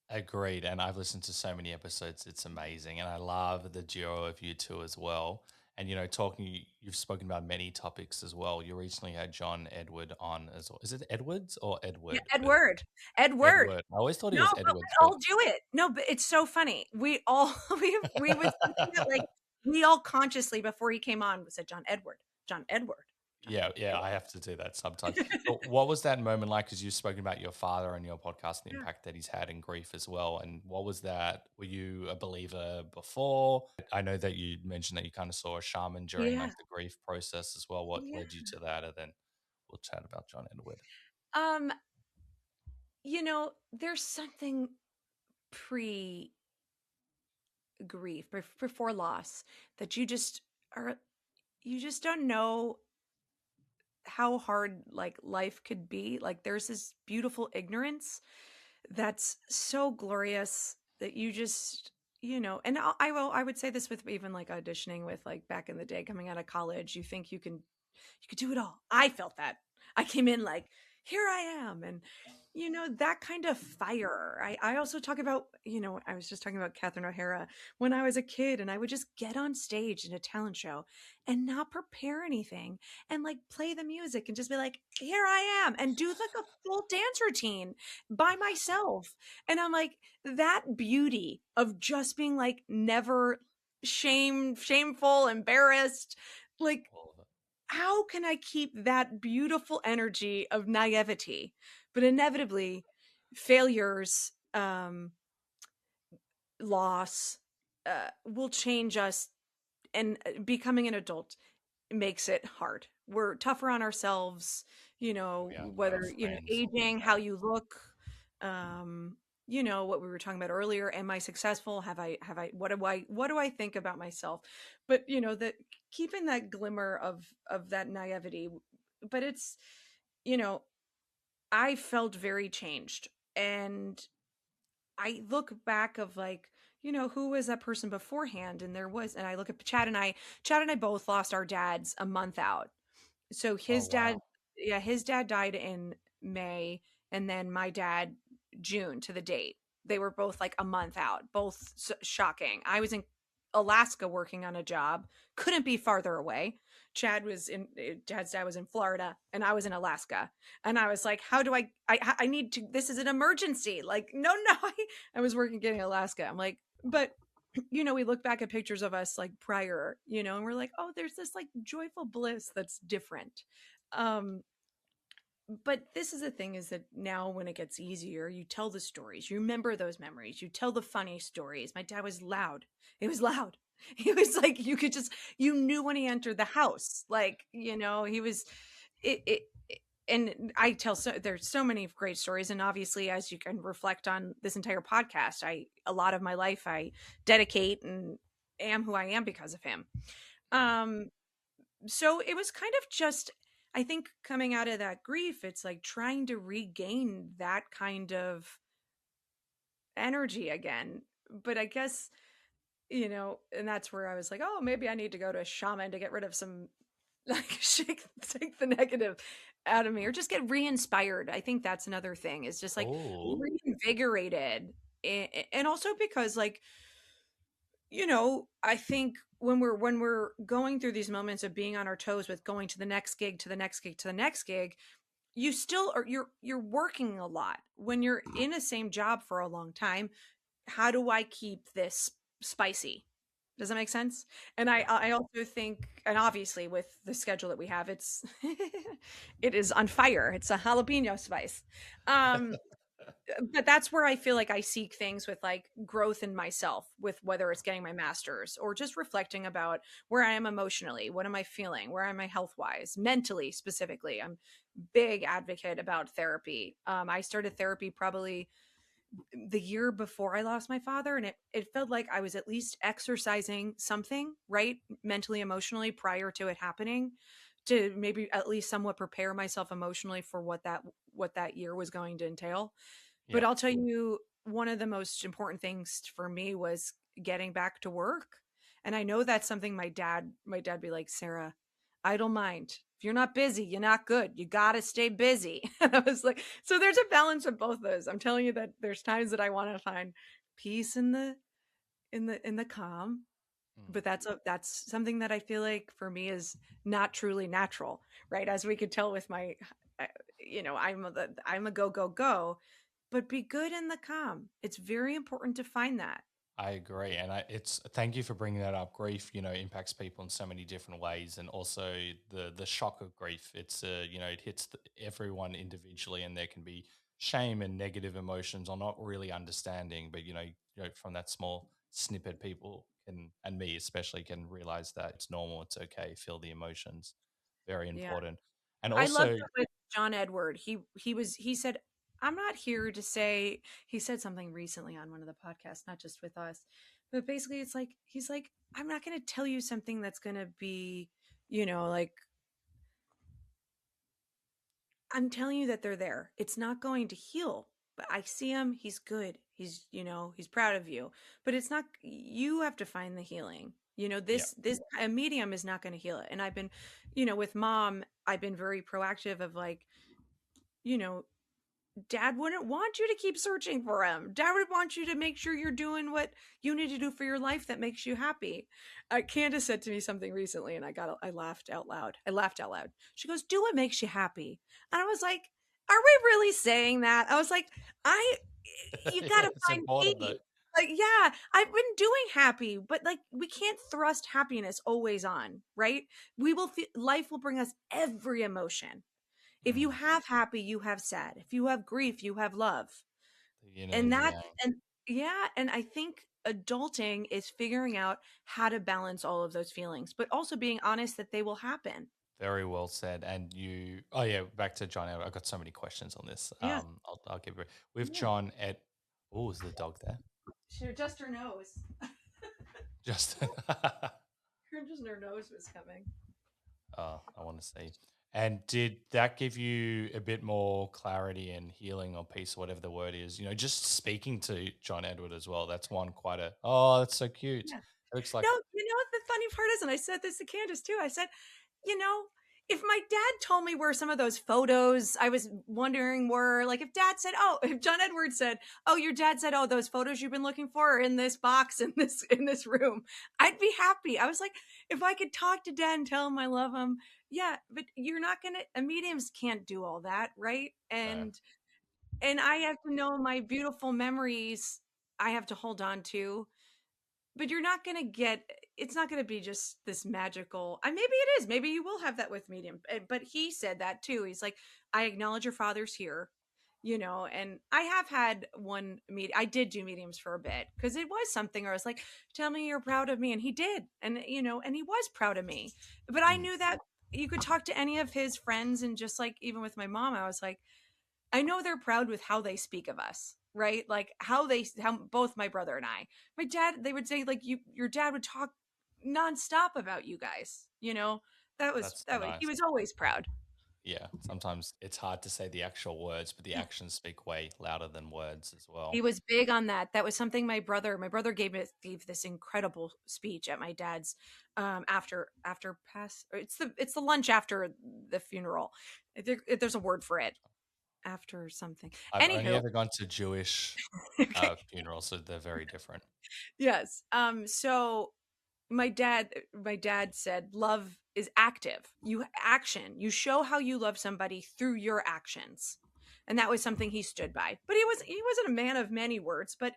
Agreed. And I've listened to so many episodes. It's amazing. And I love the duo of you two as well. And, you've spoken about many topics as well. You recently had John Edward on as well. Is it Edwards or Edward? Yeah, Edward. Edward. I always thought he No, was but Edwards. we all do it. No, but it's so funny. We all we was like we all consciously before he came on said John Edward. John Edward. Yeah, I have to do that sometimes. But what was that moment like? Because you've spoken about your father and your podcast, and the impact that he's had in grief as well. And what was that? Were you a believer before? I know that you mentioned that you kind of saw a shaman during like the grief process as well. What led you to that? And then we'll chat about John Edward. There's something pre grief, before loss, that you just don't know how hard like life could be. Like there's this beautiful ignorance that's so glorious that you just, and I would say this with even like auditioning with like back in the day coming out of college, you think you could do it all. I felt that. I came in like, here I am. And, that kind of fire. I also talk about, I was just talking about Catherine O'Hara when I was a kid, and I would just get on stage in a talent show and not prepare anything and like play the music and just be like, here I am, and do like a full dance routine by myself. And I'm like, that beauty of just being like never shameful, embarrassed, like, how can I keep that beautiful energy of naivety? But inevitably, failures, loss, will change us, and becoming an adult makes it hard. We're tougher on ourselves, whether, aging, how you look, what we were talking about earlier. Am I successful? What do I think about myself? But, that keeping that glimmer of that naivety, but it's, I felt very changed. And I look back of like, who was that person beforehand? And I look at Chad and I both lost our dads a month out. So his dad died in May, and then my dad June to the date. They were both like a month out, both shocking. I was in Alaska working on a job, couldn't be farther away. Chad's dad was in Florida, and I was in Alaska. And I was like, how do I need to, this is an emergency. Like, no, I was working getting Alaska. I'm like, but we look back at pictures of us like prior, and we're like, oh, there's this like joyful bliss that's different. But this is the thing, is that now when it gets easier, you tell the stories, you remember those memories, you tell the funny stories. My dad was loud. It was loud. He was like, you knew when he entered the house, like, he was, and I tell, there's so many great stories. And obviously, as you can reflect on this entire podcast, a lot of my life, I dedicate and am who I am because of him. So it was kind of just, I think, coming out of that grief, it's like trying to regain that kind of energy again. But I guess, and that's where I was like, oh, maybe I need to go to a shaman to get rid of some, like, take the negative out of me, or just get re-inspired. I think that's another thing, is just like reinvigorated. And also because, like, I think when we're going through these moments of being on our toes with going to the next gig, to the next gig, to the next gig, you still are you're working a lot. When you're in a same job for a long time, how do I keep this spicy? Does that make sense? And I Yeah. I also think, and obviously with the schedule that we have, it's it is on fire. It's a jalapeno spice. Um but that's where I feel like I seek things with like growth in myself, with whether it's getting my master's or just reflecting about where I am emotionally, what am I feeling, where am I health wise, mentally specifically. I'm big advocate about therapy. I started therapy probably the year before I lost my father, and it felt like I was at least exercising something, right? Mentally, emotionally, prior to it happening, to maybe at least somewhat prepare myself emotionally for what that year was going to entail. But Yeah. I'll tell you, one of the most important things for me was getting back to work. And I know that's something my dad be like, Sarah, I don't mind. If you're not busy, you're not good. You got to stay busy. And I was like, so there's a balance of both those. I'm telling you that there's times that I want to find peace in the calm, Mm. but that's something that I feel like for me is not truly natural, right? As we could tell with my, uh, I'm a go go go, but be good in the calm. It's very important to find that. I agree, and it's thank you for bringing that up. Grief, impacts people in so many different ways, and also the shock of grief. It's it hits everyone individually, and there can be shame and negative emotions, or not really understanding. But from that small snippet, people can, and me especially, can realize that it's normal, it's okay, feel the emotions. Very Yeah. important, and I love also, that with John Edward. He said, I'm not here to say, he said something recently on one of the podcasts, not just with us, but basically it's like, he's like, I'm not going to tell you something that's going to be, like, I'm telling you that they're there. It's not going to heal, but I see him. He's good. He's proud of you, but it's not, you have to find the healing. yeah, This a medium is not going to heal it. And I've been, with mom, I've been very proactive of like, you know, dad wouldn't want you to keep searching for him. Dad would want you to make sure you're doing what you need to do for your life that makes you happy. Candace said to me something recently, and I laughed out loud. I laughed out loud. She goes, "Do what makes you happy," and I was like, "Are we really saying that?" I was like, "I, you got yeah, to it's find important though. peace." Like, yeah, I've been doing happy, but like, we can't thrust happiness always on, right? Life will bring us every emotion. If you Mm. have happy, you have sad. If you have grief, you have love. The yin And and the that's, yang. and yeah, and I think adulting is figuring out how to balance all of those feelings, but also being honest that they will happen. Very well said. And oh yeah, back to John. I've got so many questions on this. Yeah. I'll give it with Yeah. John at. Oh, is the dog there? She just her nose. Just, Just her nose was coming. I want to see. And did that give you a bit more clarity and healing or peace, or whatever the word is? Just speaking to John Edward as well. That's one quite a. Oh, that's so cute. Yeah. It looks like. No, what the funny part is, and I said this to Candace too. I said, you know, if my dad told me where some of those photos I was wondering were, like if John Edwards said, "Oh, your dad said, oh, those photos you've been looking for are in this box in this room," I'd be happy. I was like, if I could talk to dad and tell him I love him, yeah, but you're not gonna, mediums can't do all that, right? No. And I have to know my beautiful memories I have to hold on to, but you're not going to get, it's not going to be just this magical, maybe it is, maybe you will have that with medium, but he said that too. He's like, I acknowledge your father's here, and I have had one I did do mediums for a bit because it was something where I was like, tell me you're proud of me, and he did, and he was proud of me, but I Mm, knew that you could talk to any of his friends, and just like even with my mom, I was like, I know they're proud with how they speak of us, right? Like how both my brother and my dad, they would say like your dad would talk nonstop about you guys. that's so He nice. was always proud. Yeah, sometimes it's hard to say the actual words, but the actions speak way louder than words as He well. was big on that. That was something my brother gave this incredible speech at my dad's after pass. Or it's the lunch after the funeral. There's a word for it. after something. I've only Anywho, ever gone to Jewish okay. funerals, so they're very different. Yes. So my dad said love is active. You show how you love somebody through your actions. And that was something he stood by. But he wasn't a man of many words, but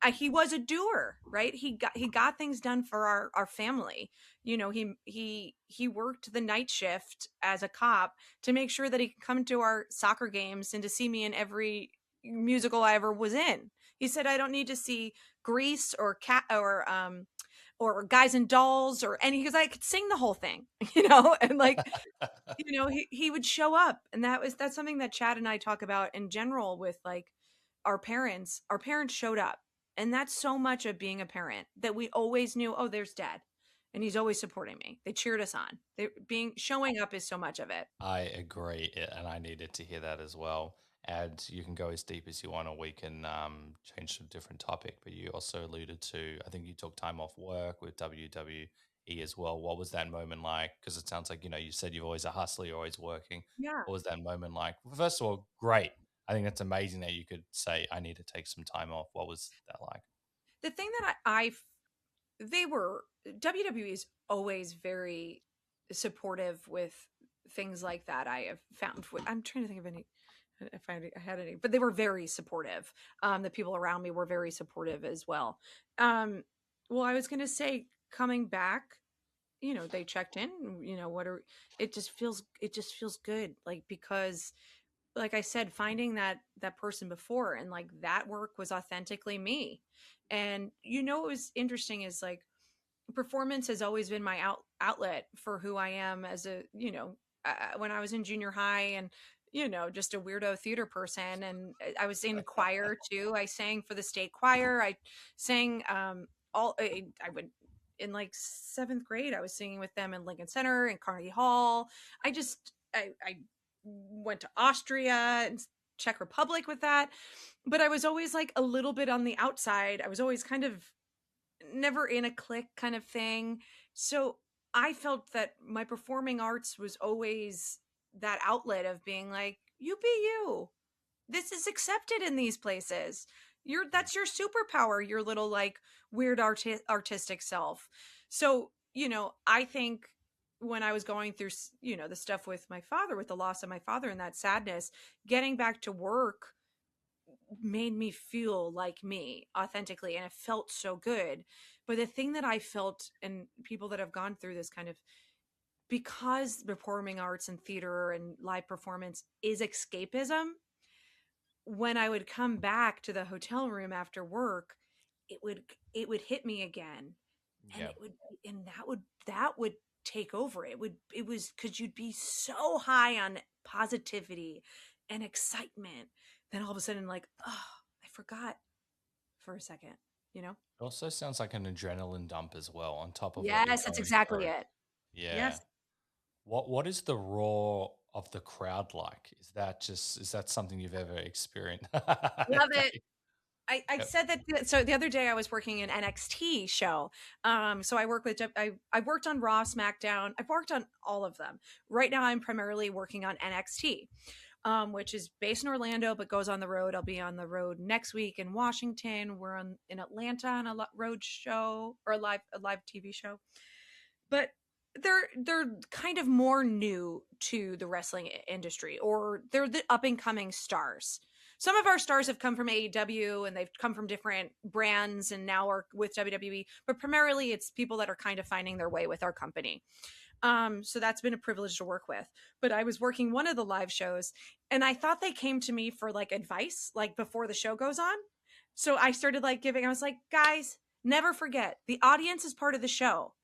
Mm. he was a doer, right? He got things done for our family. He worked the night shift as a cop to make sure that he could come to our soccer games and to see me in every musical I ever was in. He said I don't need to see Grease or cat or Guys and Dolls or any because I could sing the whole thing, and like he would show up, and that's something that Chad and I talk about in general with like our parents showed up, and that's so much of being a parent that we always knew, oh, there's dad, and he's always supporting me. They cheered us on. They being showing up is so much of it. I agree, and I needed to hear that as well. And you can go as deep as you want, or we can change to a different topic. But you also alluded to, I think you took time off work with WWE as well. What was that moment like? Because it sounds like, you said you're always a hustler, you're always working. Yeah. What was that moment like? Well, first of all, great. I think that's amazing that you could say, I need to take some time off. What was that like? The thing that I they were WWE is always very supportive with things like that. I have found. I'm trying to think of any. If I had any, but they were very supportive. The people around me were very supportive as well. Um, well, I was going to say, coming back, they checked in. What are it just feels good, like because like I said, finding that person before and like that work was authentically me. And what was interesting is like performance has always been my outlet for who I am as when I was in junior high and just a weirdo theater person, and I was in choir too. I sang for the state choir. I sang I would in like 7th grade I was singing with them in Lincoln Center and Carnegie Hall. I went to Austria and Czech Republic with that, but I was always like a little bit on the outside. I was always kind of never in a clique kind of thing. So I felt that my performing arts was always that outlet of being like, you be you. This is accepted in these places. That's your superpower, your little like weird artistic self. So, I think when I was going through, the stuff with my father, with the loss of my father and that sadness, getting back to work made me feel like me authentically, and it felt so good. But the thing that I felt, and people that have gone through this kind of, because performing arts and theater and live performance is escapism, when I would come back to the hotel room after work, it would hit me again, and Yeah. that would take over. It was because you'd be so high on positivity and excitement, then all of a sudden like, oh, I forgot for a second, you know? It also sounds like an adrenaline dump as well, on top of what you're Yes, that's going exactly through. it. Yeah. Yes. What is the roar of the crowd like? Is that something you've ever experienced? Love it. Okay. I Yep. said that. So the other day I was working an NXT show. So I work with I worked on Raw, SmackDown. I've worked on all of them. Right now I'm primarily working on NXT, which is based in Orlando but goes on the road. I'll be on the road next week in Washington. We're in Atlanta on a road show or a live TV show. But they're kind of more new to the wrestling industry, or they're the up and coming stars. Some of our stars have come from AEW and they've come from different brands and now are with WWE, but primarily it's people that are kind of finding their way with our company. So that's been a privilege to work with. But I was working one of the live shows and I thought they came to me for like advice, like before the show goes on. So I started like I was like, guys, never forget the audience is part of the show.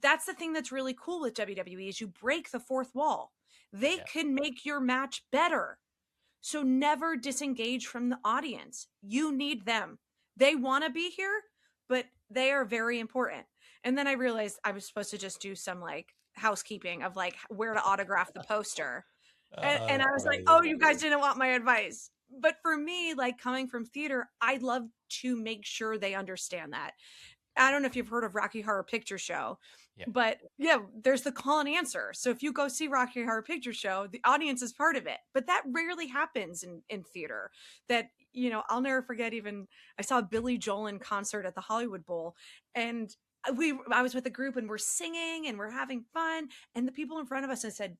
That's the thing that's really cool with WWE is you break the fourth wall. They Yeah. can make your match better. So never disengage from the audience. You need them. They want to be here, but they are very important. And then I realized I was supposed to just do some like housekeeping of like where to autograph the poster. And I That's was like, oh, amazing. you guys didn't want my advice. But for me, like coming from theater, I love to make sure they understand that. I don't know if you've heard of Rocky Horror Picture Show, Yeah. but yeah, there's the call and answer. So if you go see Rocky Horror Picture Show, the audience is part of it. But that rarely happens in theater. That, I'll never forget, even I saw Billy Joel in concert at the Hollywood Bowl, and I was with a group and we're singing and we're having fun, and the people in front of us and said,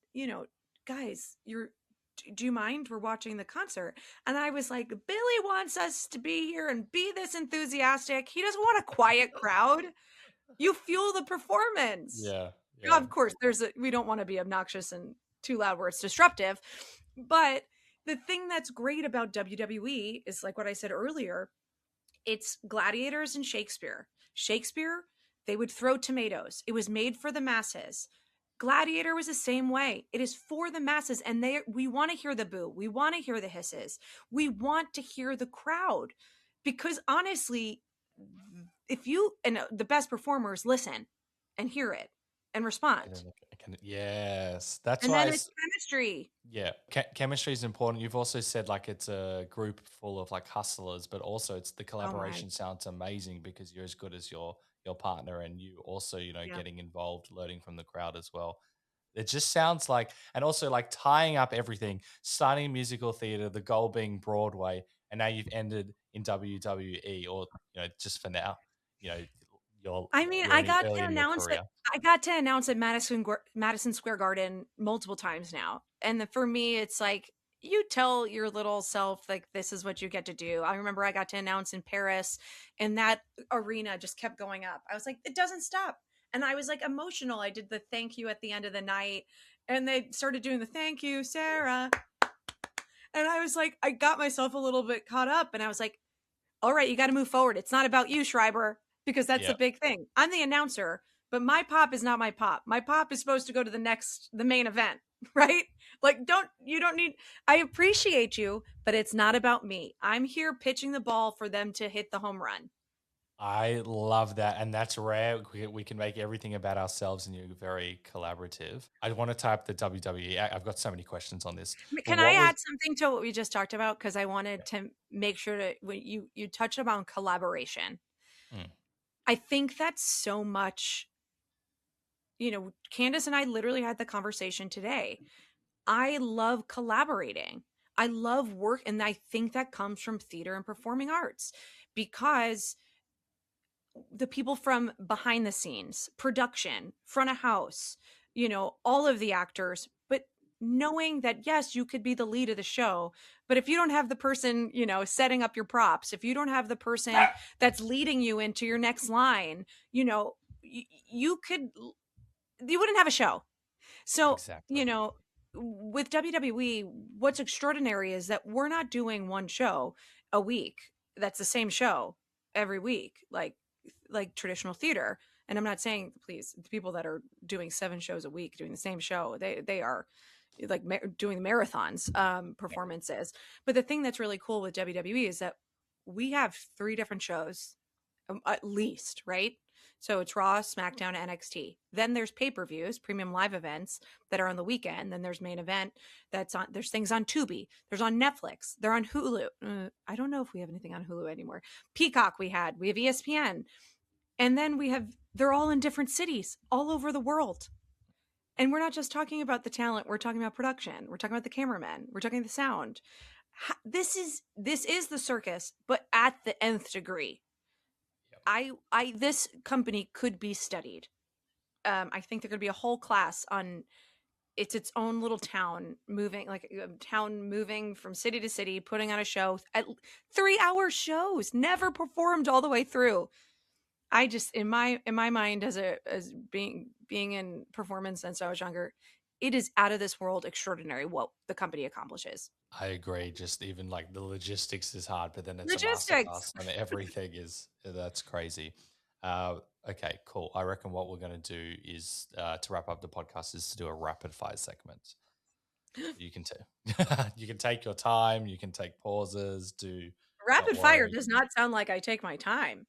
guys, do you mind? We're watching the concert. And I was like, Billy wants us to be here and be this enthusiastic. He doesn't want a quiet crowd. You fuel the performance. Yeah. Yeah, of course, we don't want to be obnoxious and too loud where it's disruptive. But the thing that's great about WWE is, like what I said earlier, it's gladiators and Shakespeare. Shakespeare, they would throw tomatoes. It was made for the masses. Gladiator was the same way. It is for the masses, and we want to hear the boo. We want to hear the hisses. We want to hear the crowd, because honestly, the best performers listen and hear it and respond. Yes, that's And why. then it's chemistry. Yeah, chemistry is important. You've also said like it's a group full of like hustlers, but also it's the collaboration sounds amazing because you're as good as your partner, and you also Yeah. getting involved, learning from the crowd as well. It just sounds like, and also like tying up everything, starting musical theater, the goal being Broadway, and now you've ended in WWE, or just for now, you know, you're I early, got early to in your announce it. career. I got to announce at Madison Square Garden multiple times now. And for me, it's like, you tell your little self, like, this is what you get to do. I remember I got to announce in Paris, and that arena just kept going up. I was like, it doesn't stop. And I was like emotional. I did the thank you at the end of the night, and they started doing the thank you, Sarah. And I was like, I got myself a little bit caught up, and I was like, all right, you got to move forward. It's not about you, Schreiber, because that's Yeah. the big thing. I'm the announcer, but my pop is not my pop. My pop is supposed to go to the main event, right? Like, I appreciate you, but it's not about me. I'm here pitching the ball for them to hit the home run. I love that. And that's rare. We can make everything about ourselves, and you're very collaborative. I want to type the WWE. I've got so many questions on this. Can I add something to what we just talked about? Because I wanted to make sure that when you touched on collaboration. I think that's so much, Candace and I literally had the conversation today. I love collaborating. I love work. And I think that comes from theater and performing arts, because the people from behind the scenes, production, front of house, all of the actors, but knowing that, yes, you could be the lead of the show, but if you don't have the person, setting up your props, if you don't have the person that's leading you into your next line, you wouldn't have a show. So, Exactly. with WWE, what's extraordinary is that we're not doing one show a week. That's the same show every week, like traditional theater. And I'm not saying, please, the people that are doing 7 shows a week doing the same show, they are like doing marathons performances. But the thing that's really cool with WWE is that we have 3 different shows, at least, right? So it's Raw, SmackDown, NXT. Then there's pay-per-views, premium live events that are on the weekend. Then there's main event there's things on Tubi. There's on Netflix. They're on Hulu. I don't know if we have anything on Hulu anymore. Peacock we have ESPN. And then they're all in different cities all over the world. And we're not just talking about the talent. We're talking about production. We're talking about the cameramen. We're talking the sound. This is the circus, but at the nth degree. This company could be studied. I think there could be a whole class on its own little town, moving from city to city, putting on a show at 3-hour shows, never performed all the way through. I just, in my mind, as being in performance since I was younger, it is out of this world extraordinary what the company accomplishes. I agree. Just even like the logistics is hard, but then it's Logistics. a masterclass, and everything that's crazy. Okay, cool. I reckon what we're going to do is to wrap up the podcast is to do a rapid fire segment. You can you can take your time. You can take pauses. Rapid fire does not sound like I take my time.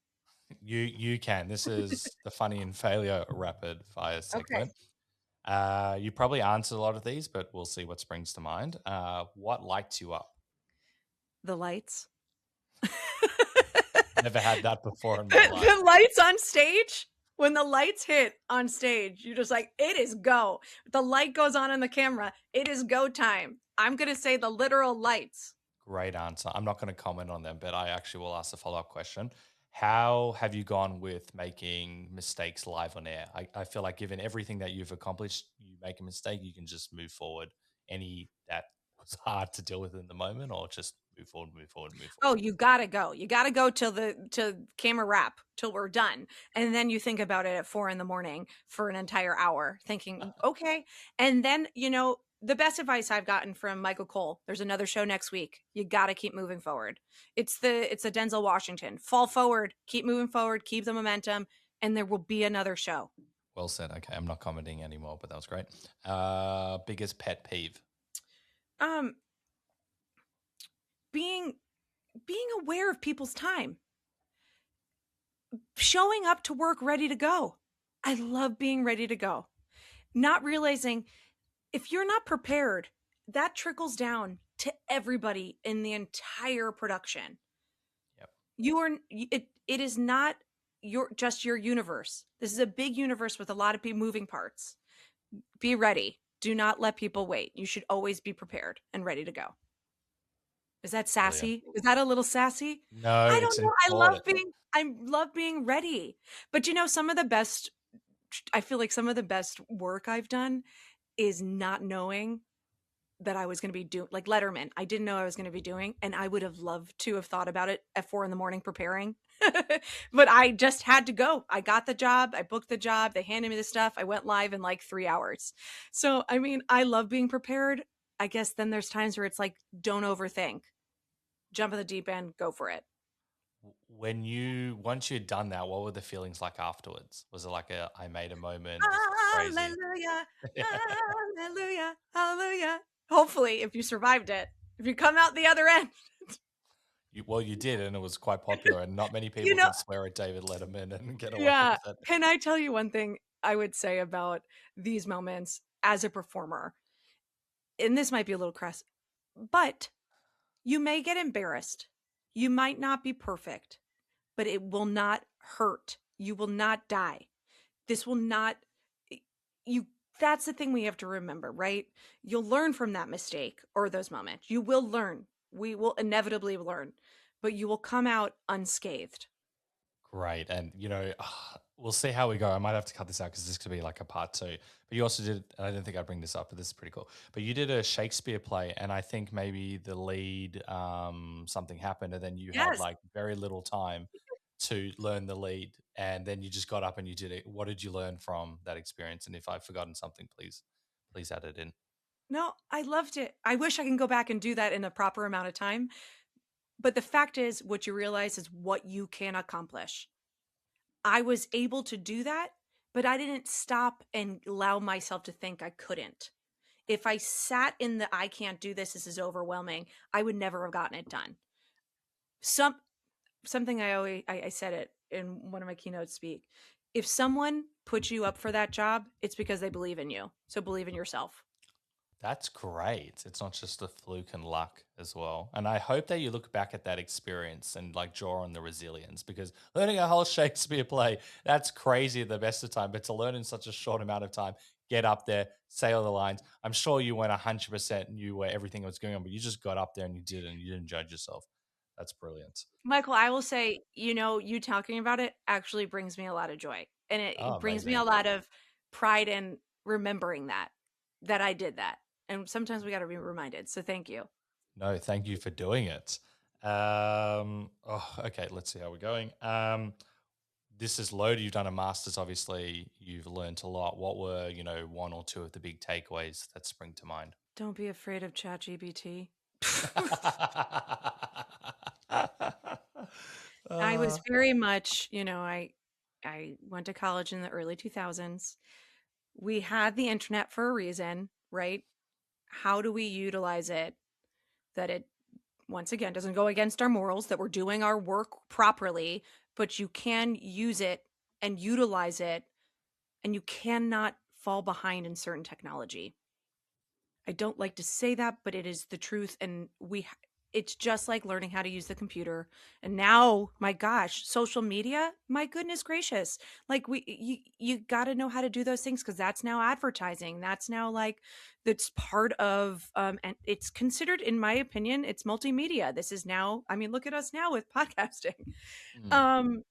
You can. This is the funny and failure rapid fire segment. Okay. You probably answered a lot of these, but we'll see what springs to mind. What lights you up? The lights. Never had that before in my life. The lights on stage, when the lights hit on stage, you're just like, it is go. The light goes on in the camera. It is go time. I'm going to say the literal lights. Great answer. I'm not going to comment on them, but I actually will ask a follow-up question. How have you gone with making mistakes live on air? I feel like given everything that you've accomplished, you make a mistake, you can just move forward. Any that was hard to deal with in the moment, or just move forward, move forward, move Oh, forward? you gotta go. You gotta go till camera wrap, till we're done. And then you think about it at 4 a.m. for an entire hour, thinking, okay. And then, the best advice I've gotten from Michael Cole, there's another show next week. You gotta keep moving forward. It's a Denzel Washington. Fall forward, keep moving forward, keep the momentum, and there will be another show. Well said. Okay, I'm not commenting anymore, but that was great. Biggest pet peeve? Um, being aware of people's time. Showing up to work ready to go. I love being ready to go. Not realizing if you're not prepared, that trickles down to everybody in the entire production. Yep. It is not just your universe. This is a big universe with a lot of moving parts. Be ready. Do not let people wait. You should always be prepared and ready to go. Is that sassy? Brilliant. Is that a little sassy? No, I it's don't know. important. I love being ready. But I feel like some of the best work I've done is not knowing that I was going to be doing, like Letterman. I didn't know I was going to be doing, and I would have loved to have thought about it at 4 a.m. preparing. But I just had to go. I got the job. I booked the job. They handed me the stuff. I went live in like 3 hours. So, I mean, I love being prepared. I guess then there's times where it's like, don't overthink. Jump in the deep end, go for it. Once you'd done that, what were the feelings like afterwards? Was it like I made a moment? Was it crazy? Hallelujah, hallelujah, hallelujah. Hopefully, if you survived it, if you come out the other end. You did, and it was quite popular, and not many people can swear at David Letterman and get away Yeah. with it. Can I tell you one thing I would say about these moments as a performer? And this might be a little crass, but you may get embarrassed. You might not be perfect, but it will not hurt. You will not die. This will not, that's the thing we have to remember, right? You'll learn from that mistake or those moments. You will learn. We will inevitably learn, but you will come out unscathed. Great. And, we'll see how we go. I might have to cut this out because this could be like a part 2. But you also did, and I didn't think I'd bring this up, but this is pretty cool. But you did a Shakespeare play, and I think maybe the lead, something happened, and then you had like very little time to learn the lead, and then you just got up and you did it. What did you learn from that experience? And if I've forgotten something, please add it in. No, I loved it. I wish I can go back and do that in a proper amount of time. But the fact is, what you realize is what you can accomplish. I was able to do that, but I didn't stop and allow myself to think I couldn't. If I sat in the I can't do this is overwhelming, I would never have gotten it done. Something I said it in one of my keynotes speak. If someone puts you up for that job, it's because they believe in you. So believe in yourself. That's great. It's not just the fluke and luck as well. And I hope that you look back at that experience and like draw on the resilience, because learning a whole Shakespeare play, that's crazy at the best of time. But to learn in such a short amount of time, get up there, say all the lines. I'm sure you weren't 100% knew where everything was going on, but you just got up there and you did it and you didn't judge yourself. That's brilliant. Michael, I will say, you talking about it actually brings me a lot of joy. And it brings me a lot of pride in remembering that I did that. And sometimes we got to be reminded. So thank you. No, thank you for doing it. Okay, let's see how we're going. This is loaded. You've done a master's, obviously. You've learned a lot. What were, one or two of the big takeaways that spring to mind? Don't be afraid of ChatGPT. I was very much, I went to college in the early 2000s. We had the internet for a reason, right? How do we utilize it that it, once again, doesn't go against our morals, that we're doing our work properly, but you can use it and utilize it, and you cannot fall behind in certain technology. I don't like to say that, but it is the truth. And it's just like learning how to use the computer. And now, my gosh, social media, my goodness gracious. Like you got to know how to do those things, because that's now advertising. That's now like that's part of and it's considered, in my opinion, it's multimedia. This is now, I mean, look at us now with podcasting. Mm. Um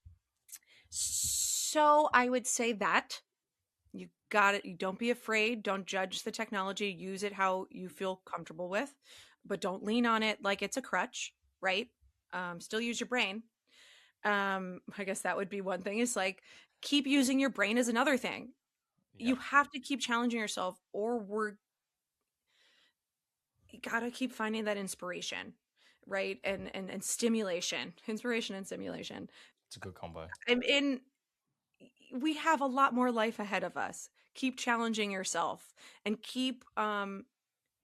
so I would say that you got it. You don't be afraid. Don't judge the technology. Use it how you feel comfortable with, but don't lean on it like it's a crutch, right? Still use your brain. I guess that would be one thing, is like keep using your brain is another thing. Yeah. You have to keep challenging yourself, or you gotta keep finding that inspiration, right? And stimulation, inspiration and stimulation. It's a good combo. In we have a lot more life ahead of us. Keep challenging yourself and keep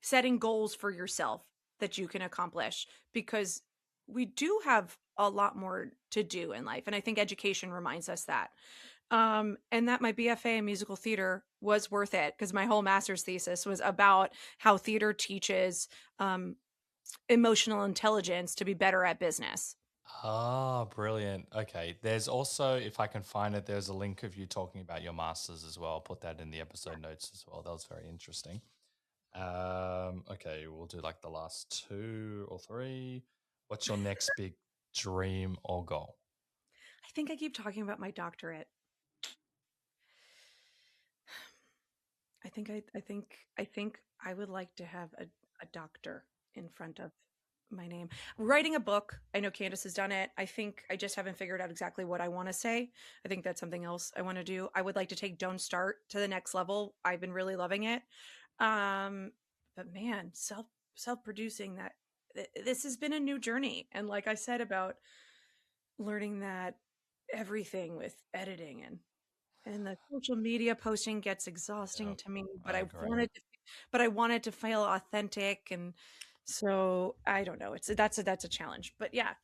setting goals for yourself that you can accomplish, because we do have a lot more to do in life. And I think education reminds us that. And that my BFA in musical theater was worth it, because my whole master's thesis was about how theater teaches emotional intelligence to be better at business. Ah, brilliant. Okay. There's also, if I can find it, there's a link of you talking about your masters as well. I'll put that in the episode notes as well. That was very interesting. Okay, we'll do like the last 2 or 3. What's your next big dream or goal? I think I keep talking about my doctorate. I think I would like to have a doctor in front of my name. Writing a book. I know Candace has done it. I think I just haven't figured out exactly what I want to say. I think that's something else I want to do. I would like to take Don't Start to the next level. I've been really loving it. But man, self-producing that, this has been a new journey. And like I said about learning that everything with editing and the social media posting gets exhausting Yep, to me, but I agree. I wanted to feel authentic. And so I don't know. That's a challenge, but yeah.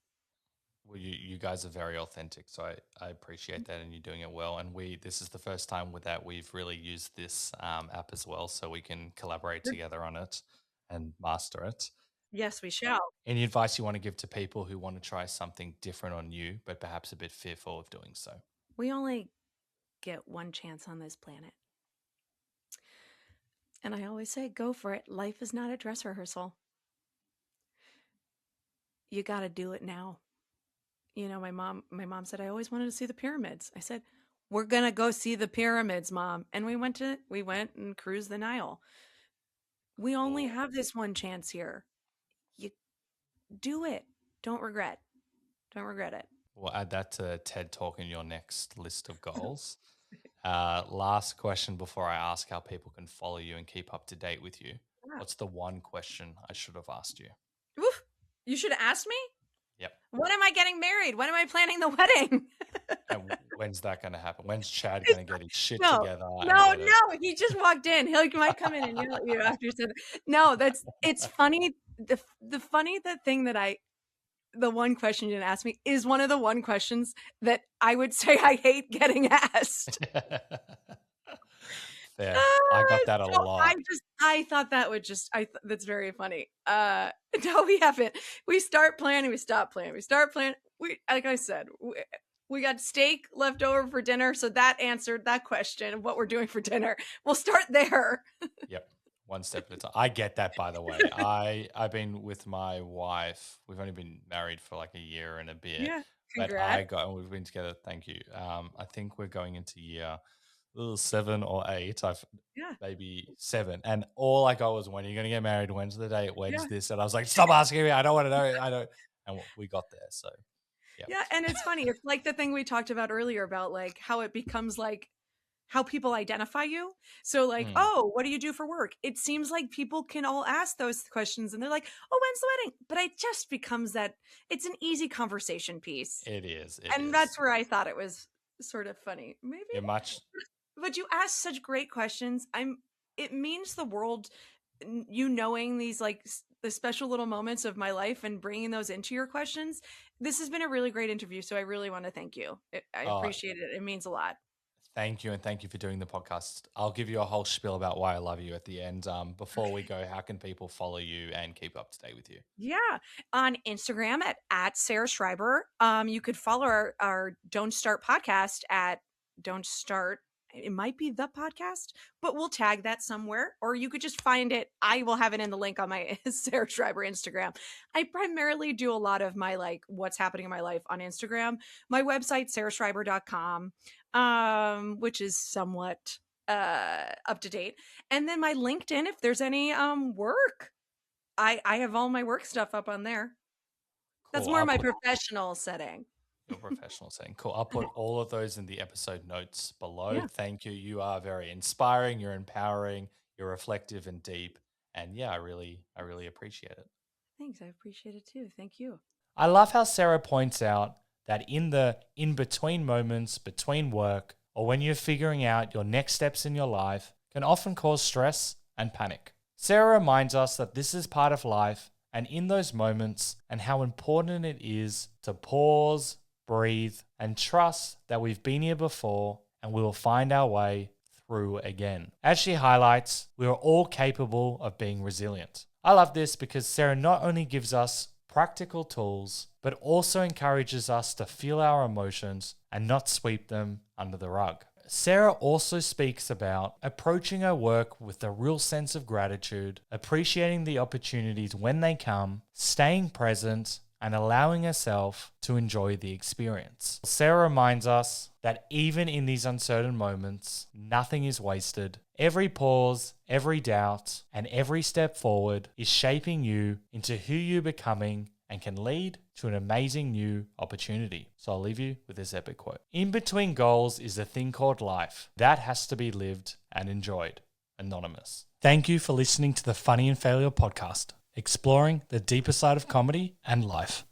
Well, you guys are very authentic, so I appreciate that, and you're doing it well. And this is the first time with that we've really used this app as well, so we can collaborate together on it and master it. Yes, we shall. Any advice you want to give to people who want to try something different on you, but perhaps a bit fearful of doing so? We only get one chance on this planet. And I always say, go for it. Life is not a dress rehearsal. You got to do it now. You know, my mom said, I always wanted to see the pyramids. I said, we're going to go see the pyramids, Mom. And we went and cruised the Nile. We only have this one chance here. You do it. Don't regret. Don't regret it. We'll add that to TED Talk in your next list of goals. Last question before I ask how people can follow you and keep up to date with you. Yeah. What's the one question I should have asked you? Oof. You should have asked me? Yep. When am I getting married? When am I planning the wedding? And when's that going to happen? When's Chad going to get his shit together? No, he just walked in. He might come in and yell at you after you said that. No, it's funny. The one question you didn't ask me is one of the one questions that I would say I hate getting asked. Fair. I got that a lot. I thought that would that's very funny. No, we haven't. We start planning, we stop planning. We start planning. Like I said, we got steak left over for dinner, so that answered that question of what we're doing for dinner. We'll start there. Yep. One step at a time. I get that, by the way. I've been with my wife. We've only been married for like a year and a bit. Yeah. Congrats. And we've been together. Thank you. I think we're going into year 7 or 8. Maybe 7. And all I got was, when are you going to get married? When's the date? When's this? And I was like, stop asking me. I don't want to know. I don't. And we got there. So yeah. And it's funny. It's like the thing we talked about earlier about like how it becomes like how people identify you. So like, oh, what do you do for work? It seems like people can all ask those questions and they're like, oh, when's the wedding? But it just becomes that it's an easy conversation piece. It is. That's where I thought it was sort of funny. Maybe much. But you ask such great questions. It means the world, you knowing these like the special little moments of my life and bringing those into your questions. This has been a really great interview. So I really want to thank you. I appreciate it. It means a lot. Thank you, and thank you for doing the podcast. I'll give you a whole spiel about why I love you at the end. Before we go, how can people follow you and keep up to date with you? Yeah, on Instagram at Sarah Schreiber. You could follow our Don't Start podcast at Don't Start. It might be the podcast, but we'll tag that somewhere, or you could just find it. I will have it in the link on my Sarah Schreiber Instagram. I primarily do a lot of my what's happening in my life on Instagram. My website, sarahschreiber.com, which is somewhat up to date. And then my LinkedIn, if there's any work. I have all my work stuff up on there. Cool. That's more my professional setting. Your professional setting. Cool. I'll put all of those in the episode notes below. Yeah. Thank you. You are very inspiring. You're empowering. You're reflective and deep. And yeah, I really appreciate it. Thanks. I appreciate it too. Thank you. I love how Sarah points out that in the in-between moments between work or when you're figuring out your next steps in your life can often cause stress and panic. Sarah reminds us that this is part of life and in those moments and how important it is to pause, breathe, and trust that we've been here before and we will find our way through again. As she highlights, we are all capable of being resilient. I love this because Sarah not only gives us practical tools, but also encourages us to feel our emotions and not sweep them under the rug. Sarah also speaks about approaching her work with a real sense of gratitude, appreciating the opportunities when they come, staying present, and allowing herself to enjoy the experience. Sarah reminds us that even in these uncertain moments, nothing is wasted. Every pause, every doubt, and every step forward is shaping you into who you're becoming and can lead to an amazing new opportunity. So I'll leave you with this epic quote. In between goals is a thing called life. That has to be lived and enjoyed. Anonymous. Thank you for listening to the Funny and Failure podcast, exploring the deeper side of comedy and life.